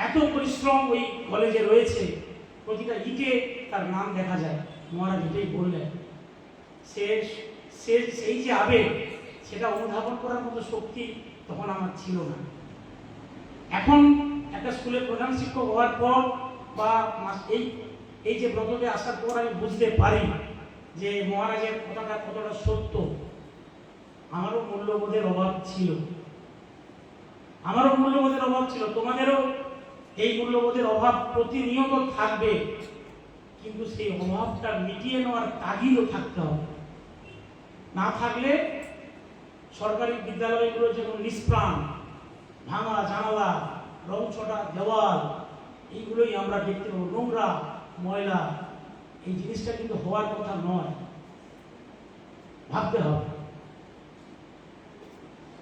এত পরিশ্রম ওই কলেজে রয়েছে, প্রতিটা ইটে তার নাম দেখা যায়। মহারাজ এটাই বললেন। সেই যে আবেগ, সেটা অনুধাবন করার মতো শক্তি তখন আমার ছিল না। এখন একটা স্কুলের প্রধান শিক্ষক হওয়ার পর বা এই যে ব্রততে আসার পর আমি বুঝতে পারি যে মহারাজের কথাটা কতটা সত্য। আমারও মূল্যবোধের অভাব ছিল, তোমাদেরও এই মূল্যবোধের অভাব প্রতিনিয়ত থাকবে, কিন্তু সেই অভাবটা মিটিয়ে নেওয়ার তাগিদও থাকতে হবে। না থাকলে সরকারি বিদ্যালয়গুলো যেমন নিষ্প্রাণ, ভাঙা জানালা, রং ছটা দেওয়াল, এইগুলোই আমরা দেখতে পাবো, নোংরা ময়লা। এই জিনিসটা কিন্তু হওয়ার কথা নয়, ভাবতে হবে।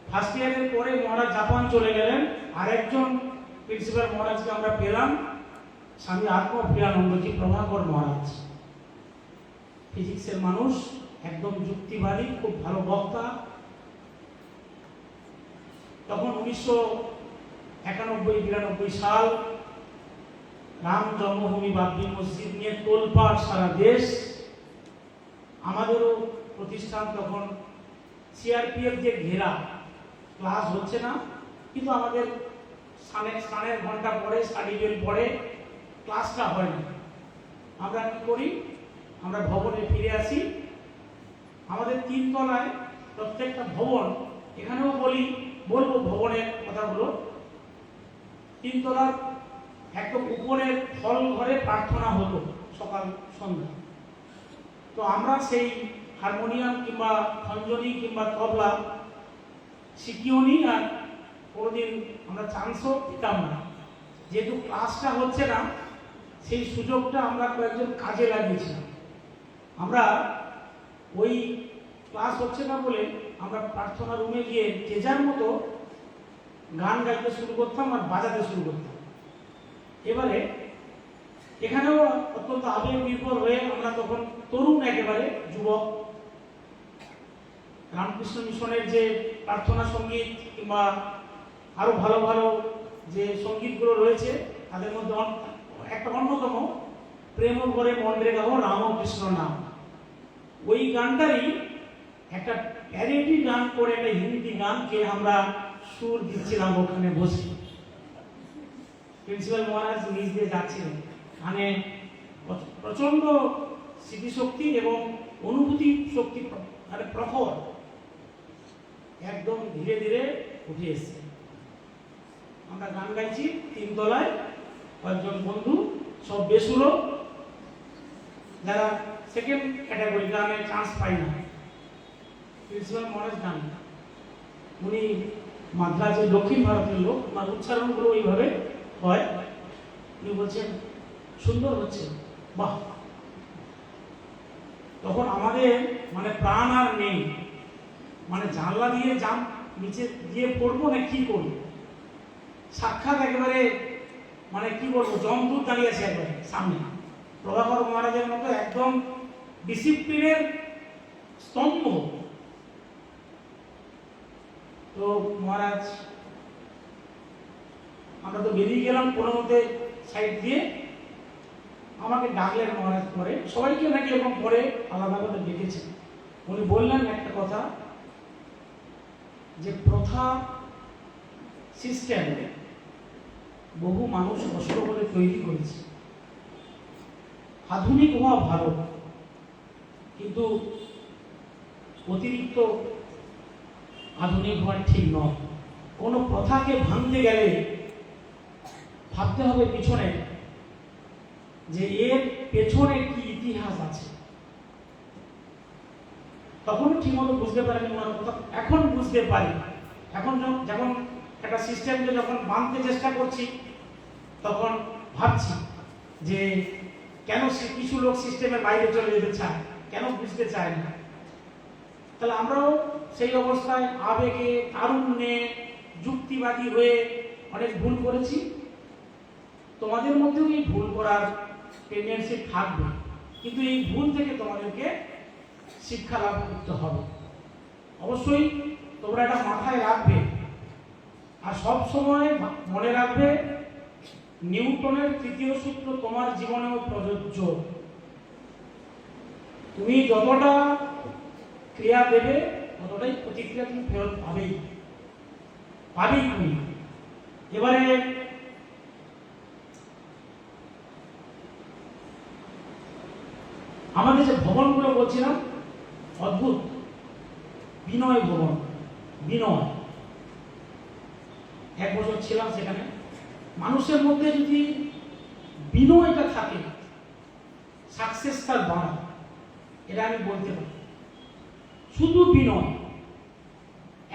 ফার্স্ট ইয়ারের পরে মহারাজ জাপান চলে গেলেন, আরেকজন প্রিন্সিপাল মহারাজকে আমরা পেলাম, স্বামী আত্মপ্রিয়ানন্দজি প্রভাকর মহারাজ। ফিজিক্সের মানুষ, একদম যুক্তিবাদী, খুব ভালো বক্তা। তখন 1991-92 সাল, রাম জন্মভূমি বাবরি মসজিদ নিয়ে তোলপাড় সারা দেশ। আমাদেরও প্রতিষ্ঠান তখন সিআরপিএফ যে ঘেরা, ক্লাস হচ্ছে না, কিন্তু আমাদের স্নানের ঘন্টা পরে, স্টাডি বেল পরে, ক্লাসটা হয় না। আমরা কি করি, আমরা ভবনে ফিরে আসি। আমাদের 3 তলায় প্রত্যেকটা ভবন, এখানেও বলবো ভবনের কথাগুলো। 3 তলার একদম উপরের হল ঘরে প্রার্থনা হতো সকাল সন্ধ্যা। তো আমরা সেই হারমোনিয়াম কিংবা খঞ্জনি কিংবা তবলা শিখিও নি, আর কোনোদিন আমরা চান্সও পেতাম না। যেহেতু ক্লাসটা হচ্ছে না, সেই সুযোগটা আমরা কয়েকজন কাজে লাগিয়েছিলাম। আমরা ওই ক্লাস হচ্ছে না বলে আমরা প্রার্থনা রুমে গিয়ে যে যার মতো গান গাইতে শুরু করতাম আর বাজাতে শুরু করতাম। এবারে এখানেও অত্যন্ত আবেগ নির্ভর হয়ে আমরা তখন তরুণ, একেবারে যুবক, রামকৃষ্ণ মিশনের যে প্রার্থনা সঙ্গীত কিংবা আরো ভালো ভালো যে সঙ্গীতগুলো রয়েছে, তাদের মধ্যে একটা অন্যতম প্রেম করে মন্দ্রে গাও রামকৃষ্ণ নাম। ওই গানটারই একটা প্যারেডি গান করে, একটা হিন্দি গানকে আমরা সুর দিচ্ছিলাম ওখানে বসে। প্রিন্সিপাল মহারাজ নিজ দিয়ে যাচ্ছিলেন, মানে প্রচন্ড স্মৃতিশক্তি এবং অনুভূতি শক্তি, মানে প্রখর, একদম ধীরে ধীরে উঠে এসছে। আমরা গান গাইছি 3 তলায়, কয়েকজন বন্ধু, সব বেসুরো, যারা সেকেন্ড ক্যাটাগরি গানে চান্স পাই না। প্রিন্সিপাল মহারাজ গান, উনি মাদ্রাজের দক্ষিণ ভারতের লোক, ওনার উচ্চারণগুলো ওইভাবে হয়। উনি বলছেন সুন্দর হচ্ছে, বাহ। তখন আমাদের মানে প্রাণ আর নেই, মানে জানলা দিয়ে নিচে দিয়ে পড়বো না কি করবো। সাক্ষাৎ একেবারে মানে কি বলবো, জমদূত দাঁড়িয়ে আছে একবারে সামনে, প্রভাকর মহারাজের মতো একদম ডিসিপ্লিনের স্তম্ভ। তো মহারাজ আমরা তো বেরিয়ে গেলাম কোনো মতে সাইড দিয়ে, আমাকে ডাকলেন মহারাজ পরে, সবাইকে নাকি এরকম পরে আলাদা করে ডেকেছেন। উনি বললেন একটা কথা, যে প্রথা সিস্টেম বহু মানুষ কষ্ট করে তৈরি করেছে, আধুনিক হওয়া ভালো, কিন্তু অতিরিক্ত আধুনিক হওয়া ঠিক নয়। কোনো প্রথাকে ভাঙতে গেলে ভাবতে হবে পিছনে, যে এর পেছনে কি ইতিহাস আছে। তখন ঠিকমতো বুঝতে পারিনি ওনার কথা, এখন বুঝতে পারি। এখন যখন একটা সিস্টেমকে যখন মানতে চেষ্টা করছি, তখন ভাবছি যে কেন কিছু লোক সিস্টেমের বাইরে চলে যেতে চায়, কেন বুঝতে চায় না। তাহলে আমরাও সেই অবস্থায় আবেগে, তারুণ্যে, যুক্তিবাদী হয়ে অনেক ভুল করেছি। তোমাদের মধ্যেও এই ভুল করার টেন্ডেন্সি থাকবে, কিন্তু এই ভুল থেকে তোমাদেরকে শিক্ষা লাভ করতে হবে। অবশ্যই তোমরা এটা মাথায় রাখবে, আর সব সময় মনে রাখবে নিউটনের তৃতীয় সূত্র তোমার জীবনেও প্রযোজ্য। তুমি যতটা ক্রিয়া দেবে ততটাই প্রতিক্রিয়া তুমি ফেরত পাবেই তুমি। এবারে আমাদের যে ভবনগুলো বলছিলাম, অদ্ভুত বিনয় ভবন, বিনয়। 1 বছর ছিলাম সেখানে। মানুষের মধ্যে যদি বিনয়টা থাকে, সাকসেস তার বাড়া, এটা আমি বলতে পারি। শুধু বিনয়,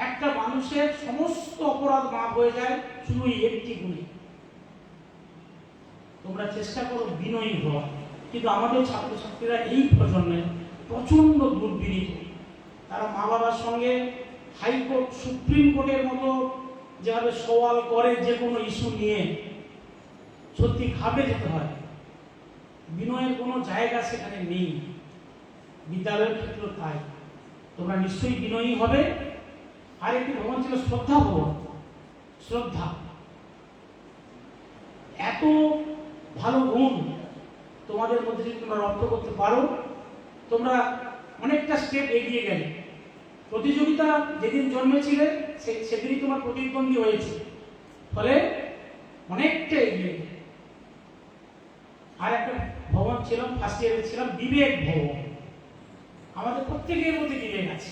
একটা মানুষের সমস্ত অপরাধ মাফ হয়ে যায় শুধু এই একটি গুণে। তোমরা চেষ্টা করো বিনয়ী হওয়া। কিন্তু আমাদের ছাত্রছাত্রীরা এই প্রজন্মে প্রচন্ড দুর্বিনীত। তারা মা বাবার সঙ্গে হাইকোর্ট, সুপ্রিম কোর্টের মতো যেভাবে সওয়াল করে যে কোনো ইস্যু নিয়ে, সত্যি ঘাবড়ে যেতে হয়। বিনয়ের কোনো জায়গা সেখানে নেই, বিদ্যালয়ের ক্ষেত্রে তাই। তোমরা নিশ্চয়ই বিনয়ী হবে। আর একটি ভবন ছিল শ্রদ্ধা ভবন। শ্রদ্ধা এত ভালো গুণ তোমাদের মধ্যে যদি তোমরা রপ্ত করতে পারো, তোমরা অনেকটা স্টেপ এগিয়ে গেলে। প্রতিযোগিতা যেদিন জন্মেছিলে সেদিনই তোমার প্রতিদ্বন্দ্বী হয়েছে, ফলে অনেকটা এগিয়ে গেলে। আর একটা ভবন ছিলাম, ফার্স্ট ইয়ারে ছিলাম, বিবেক ভবন। আমাদের প্রত্যেকের মধ্যে বিবেক আছে।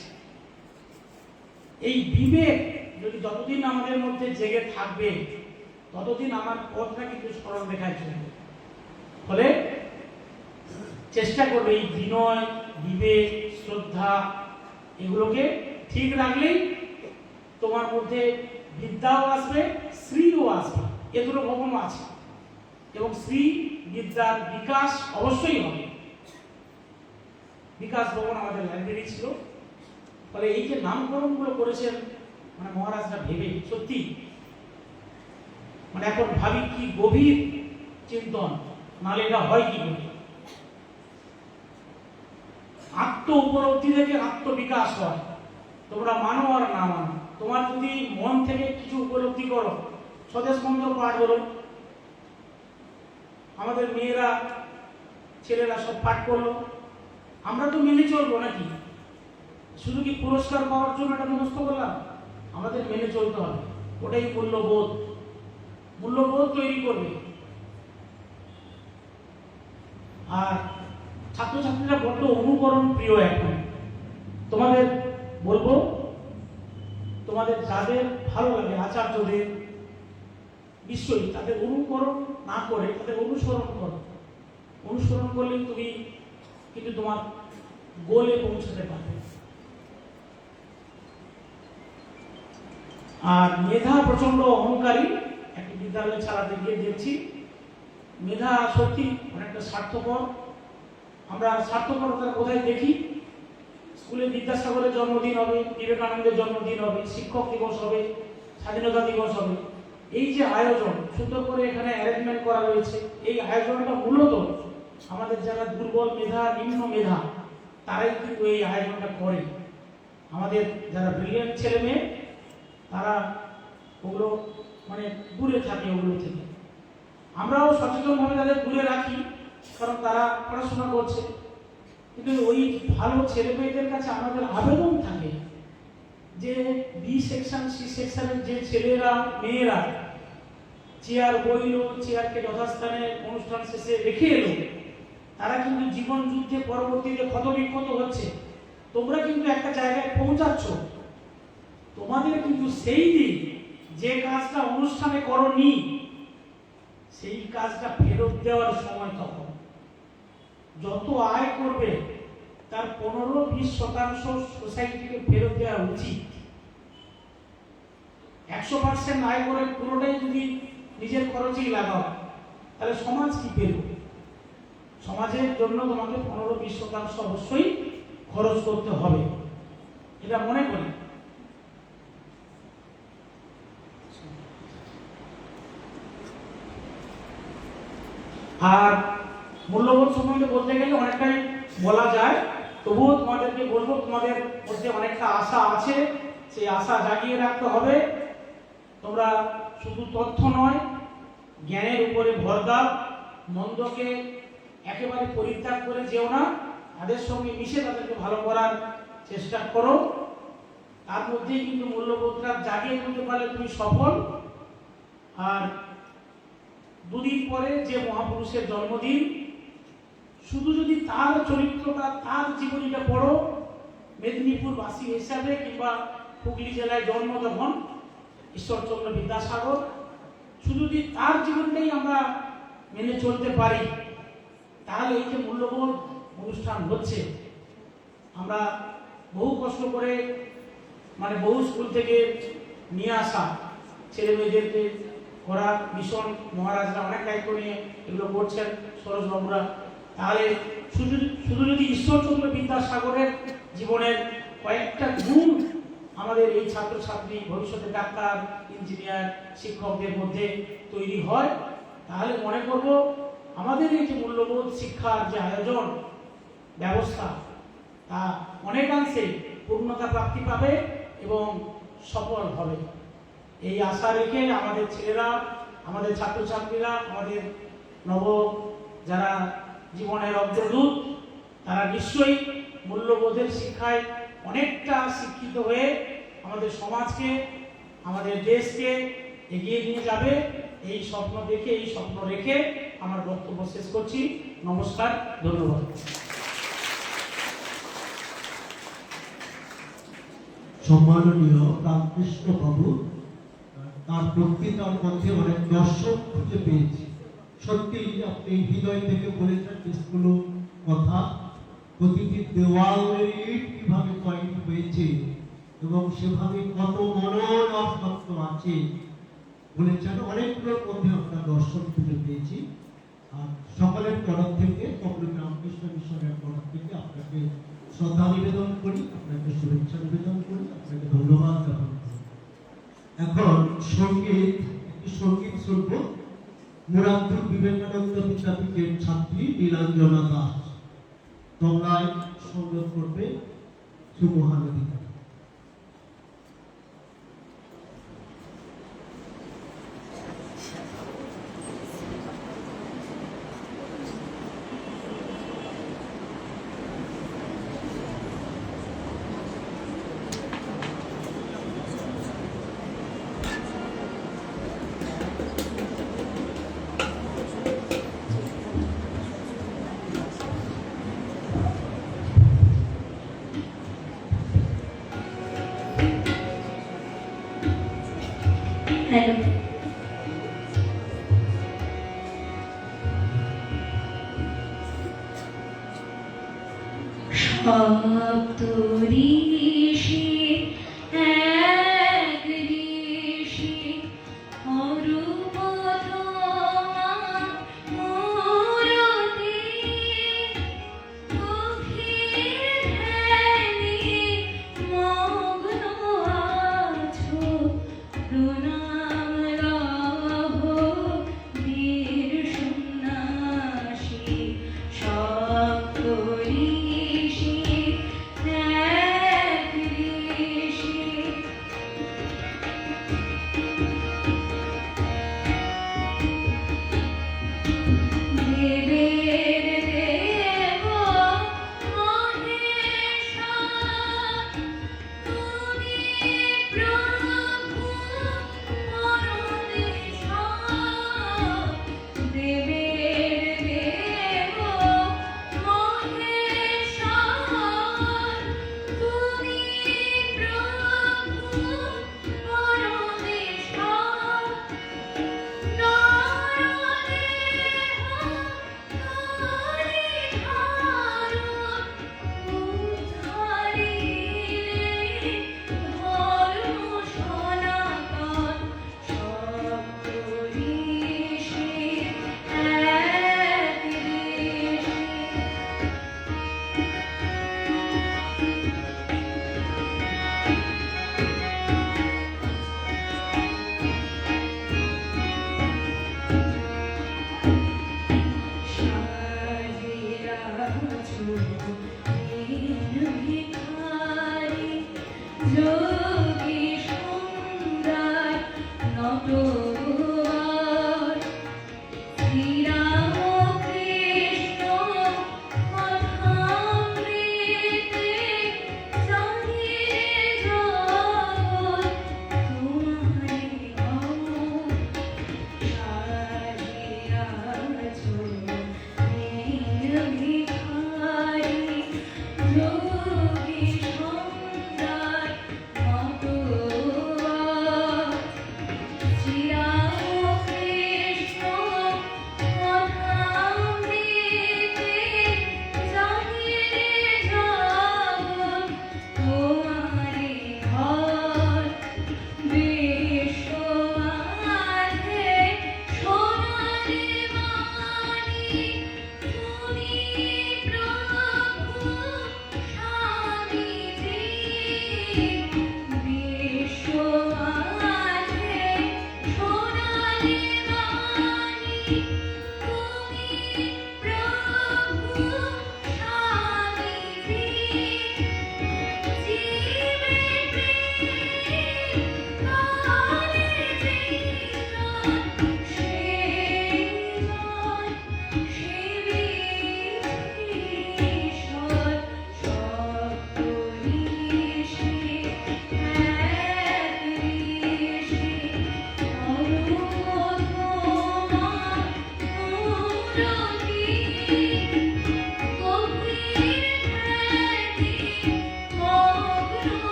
এই বিবেক যদি যতদিন আমাদের মধ্যে জেগে থাকবে, ততদিন আমার পথটা কিন্তু সরল রেখায় চলবে। ফলে চেষ্টা করবে এই বিনয়, বিবেক, শ্রদ্ধা এগুলোকে ঠিক রাখলেই তোমার মধ্যে বিদ্যাও আসবে, শ্রীও আসবে। এ দুটো ভবনও আছে, এবং শ্রী বিদ্যার বিকাশ অবশ্যই হবে। বিকাশ ভবন আমাদের লাইব্রেরি ছিল। ফলে এই যে নামকরণগুলো করেছেন মানে মহারাজরা ভেবে সত্যি, মানে এখন ভাবি কি গভীর চিন্তন, নালে এটা হয় কি করে। আত্ম উপলব্ধি থেকে আত্মবিকাশ হয়। তোমরা মানো আর না মানো, তোমার যদি মন থেকে কিছু উপলব্ধি করো, স্বদেশ মন্ত্র পাঠ করো, আমাদের মেয়েরা ছেলেরা সব পাঠ করলো, আমরা তো মেনে চলবো নাকি? শুধু কি পুরস্কার পাওয়ার জন্য এটা মুখস্থ করলাম? আমাদের মেনে চলতে হবে। ওটাই মূল্যবোধ, মূল্যবোধ তৈরি করবে। আর ছাত্রছাত্রীরা বড্ড অনুকরণ প্রিয়। এখন তোমাদের বলবো, তোমাদের যাদের ভালো লাগে আচার্যদের, নিশ্চয়ই তাদের অনুকরণ না করে তাদের অনুসরণ করো। অনুসরণ করলে তুমি কিন্তু তোমার গোলে পৌঁছাতে পারবে। আর মেধা প্রচন্ড অহংকারী। একটি বিদ্যালয় চালাতে গিয়ে দেখছি মেধা সত্যি অনেকটা স্বার্থপর। আমরা স্বার্থপরতা কোথায় দেখি? স্কুলে বিদ্যাসাগরের জন্মদিন হবে, বিবেকানন্দের জন্মদিন হবে, শিক্ষক দিবস হবে, স্বাধীনতা দিবস হবে। এই যে আয়োজন সুন্দর করে এখানে অ্যারেঞ্জমেন্ট করা রয়েছে, এই আয়োজনটা মূলত আমাদের যারা দুর্বল মেধা, নিম্ন মেধা, তারাই কিন্তু এই আয়োজনটা করে। আমাদের যারা ব্রিলিয়ান্ট ছেলে মেয়ে তারা ওগুলো মানে দূরে থাকে ওগুলো থেকে। আমরাও সচেতনভাবে তাদের দূরে রাখি, কারণ তারা পড়াশোনা করছে। কিন্তু ওই ভালো ছেলে মেয়েদের কাছে আমাদের আবেদন থাকে যে বি সেকশন, সি সেকশনের যে ছেলেরা মেয়েরা চেয়ার বইলো, চেয়ারকে যথাস্থানে অনুষ্ঠান শেষে রেখে এলো, তারা কিন্তু জীবন যুদ্ধে পরবর্তীতে ক্ষতবিক্ষত হচ্ছে। তোমরা কিন্তু একটা জায়গায় পৌঁছাচ্ছ, তোমাদের কিন্তু সেই দিন যে কাজটা অনুষ্ঠানে করনি সেই কাজটা ফেরত দেওয়ার সময় তখন যত আয় করবে তার 15-20% সোসাইটিকে ফেরত দেওয়া উচিত। 100% আয় করে পুরোটাই যদি নিজের খরচেই লাগাও তাহলে সমাজ কি পেল? সমাজের জন্য তোমাকে 15-20% অবশ্যই খরচ করতে হবে, এটা মনে করি। আর মূল্যবোধ সম্বন্ধে বলতে গেলে অনেকটাই বলা যায়, তবুও তোমাদেরকে বলবো তোমাদের মধ্যে অনেকটা আশা আছে, সেই আশা জাগিয়ে রাখতে হবে। তোমরা শুধু তথ্য নয়, জ্ঞানের উপরে ভর দাও, মন্দকে একেবারে পরিত্যাগ করে যেও না, তাদের সঙ্গে মিশে তাদেরকে ভালো করার চেষ্টা করো। তার মধ্যেই কিন্তু মূল্যবোধটা জাগিয়ে তুলতে পারলে তুমি সফল। আর দুদিন পরে যে মহাপুরুষের জন্মদিন, শুধু যদি তার চরিত্রটা, তার জীবনীটা পড়ো, মেদিনীপুরবাসী হিসাবে কিংবা হুগলি জেলায় জন্ম যখন ঈশ্বরচন্দ্র বিদ্যাসাগর, শুধু যদি তার জীবনটাই আমরা মেনে চলতে পারি তাহলে এই যে মূল্যবোধ অনুষ্ঠান হচ্ছে, আমরা বহু কষ্ট করে মানে বহু স্কুল থেকে নিয়ে আসা ছেলে মেয়েদেরকে করা মিশন, মহারাজরা অনেক দায়িত্ব নিয়ে এগুলো করছেন, সরোজবাবুরা। তাহলে শুধু যদি ঈশ্বরচন্দ্র বিদ্যাসাগরের জীবনের কয়েকটা গুণ আমাদের এই ছাত্রছাত্রী, ভবিষ্যতে ডাক্তার, ইঞ্জিনিয়ার, শিক্ষকদের মধ্যে তৈরি হয়, তাহলে মনে করব আমাদের এই যে মূল্যবোধ শিক্ষার যে আয়োজন ব্যবস্থা তা অনেকাংশে পূর্ণতা প্রাপ্তি পাবে এবং সফল হবে। এই আশা রেখে আমাদের ছেলেরা, আমাদের ছাত্রছাত্রীরা, আমাদের নব যারা জীবনের অগ্রদূত, তারা নিশ্চয়ই মূল্যবোধের শিক্ষায় অনেকটা শিক্ষিত হয়ে আমাদের সমাজকে, আমাদের দেশকে এগিয়ে নিয়ে যাবে। এই স্বপ্ন দেখে, এই স্বপ্ন রেখে আমার বক্তব্য শেষ করছি। নমস্কার, ধন্যবাদ। সম্মাননীয় রামকৃষ্ণ বাবু, তার বক্তৃতার মধ্যে অনেক দর্শক খুঁজে পেয়েছি। সত্যি আপনি হৃদয় থেকে বলেছেন যেগুলো কথা, প্রতিটি দেওয়ালের ইট কিভাবে তৈরি হয়েছে এবং সেভাবে কত মনোরম শব্দ আছে বলেছেন। অনেকগুলোর মধ্যে আমরা দর্শন খুঁজে পেয়েছি। আর সকলের তরফ থেকে, সকলের রামকৃষ্ণ মিশনের তরফ থেকে আপনাকে শ্রদ্ধা নিবেদন করি, আপনাকে শুভেচ্ছা নিবেদন করি, আপনাকে ধন্যবাদ জ্ঞাপন করি। এখন একটি সঙ্গীত শুনব। মুরাদপুর বিবেকানন্দ বিদ্যাপীঠের ছাত্রী নীলাঞ্জনা দাস তোমরাই সংযোগ করবে সুমহানদী। হ্যালো, সপ্তঋষি এক ঋষি অরূপতমা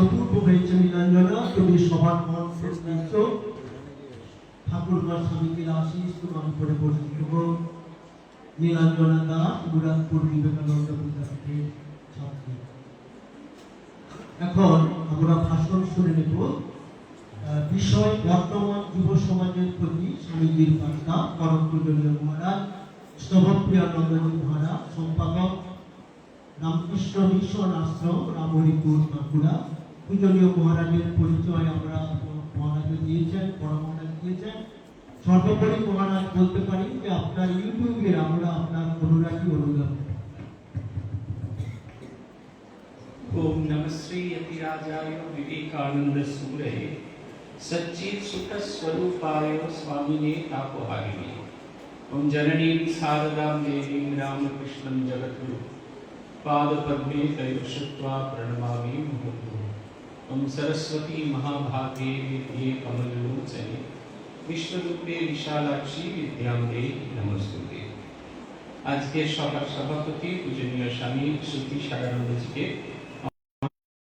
অপূর্ব হয়েছে নীলাঞ্জনা, তুমি সবার মন শেষ দিচ্ছ। ঠাকুরমার স্বামীকে আশিস তোমার উপরে বর্ষিত হোক। নীলাঞ্জনা দাস, মুরাদপুর বিবেকানন্দ বিদ্যাপীঠের ছাত্রী। এখন আমরা ভাষণ শুনে নেব। বিষয় বর্তমান যুব সমাজের প্রতি স্বামীজির বার্তা। পরম পূজনীয় মহারাজ স্তবপ্রিয়ানন্দজি মহারাজ, সম্পাদক রামকৃষ্ণ মিশন আশ্রম, রামহরিপুর, বাঁকুড়া। পূজনীয় মহারাজের পরিচয় আমরা মহারাজ দিয়েছেন, বড় মহারাজ দিয়েছেন। সর্বোপরি মহারাজ বলতে পারি যে আপনার ইউটিউবে আমরা আপনার অনুরাগী অনুগামী। ओम नमः श्री यतिराजाय विवेकानंद सूरे सच्चित सुख स्वरूपाय स्वामिने तापहारिणे। ओम जननी शारदां देवीं रामकृष्णं जगद्गुरु पाद पद्मे तयोषित्वा प्रणमामि मुहुर्मुहुः। ओम सरस्वती महाभागे विद्ये कमललोचने विश्वरूपे विशालाक्षी विद्यां देहि नमस्तुते। आज के सभापति पूजनीय स्वामी श्रुति सारानंद जी के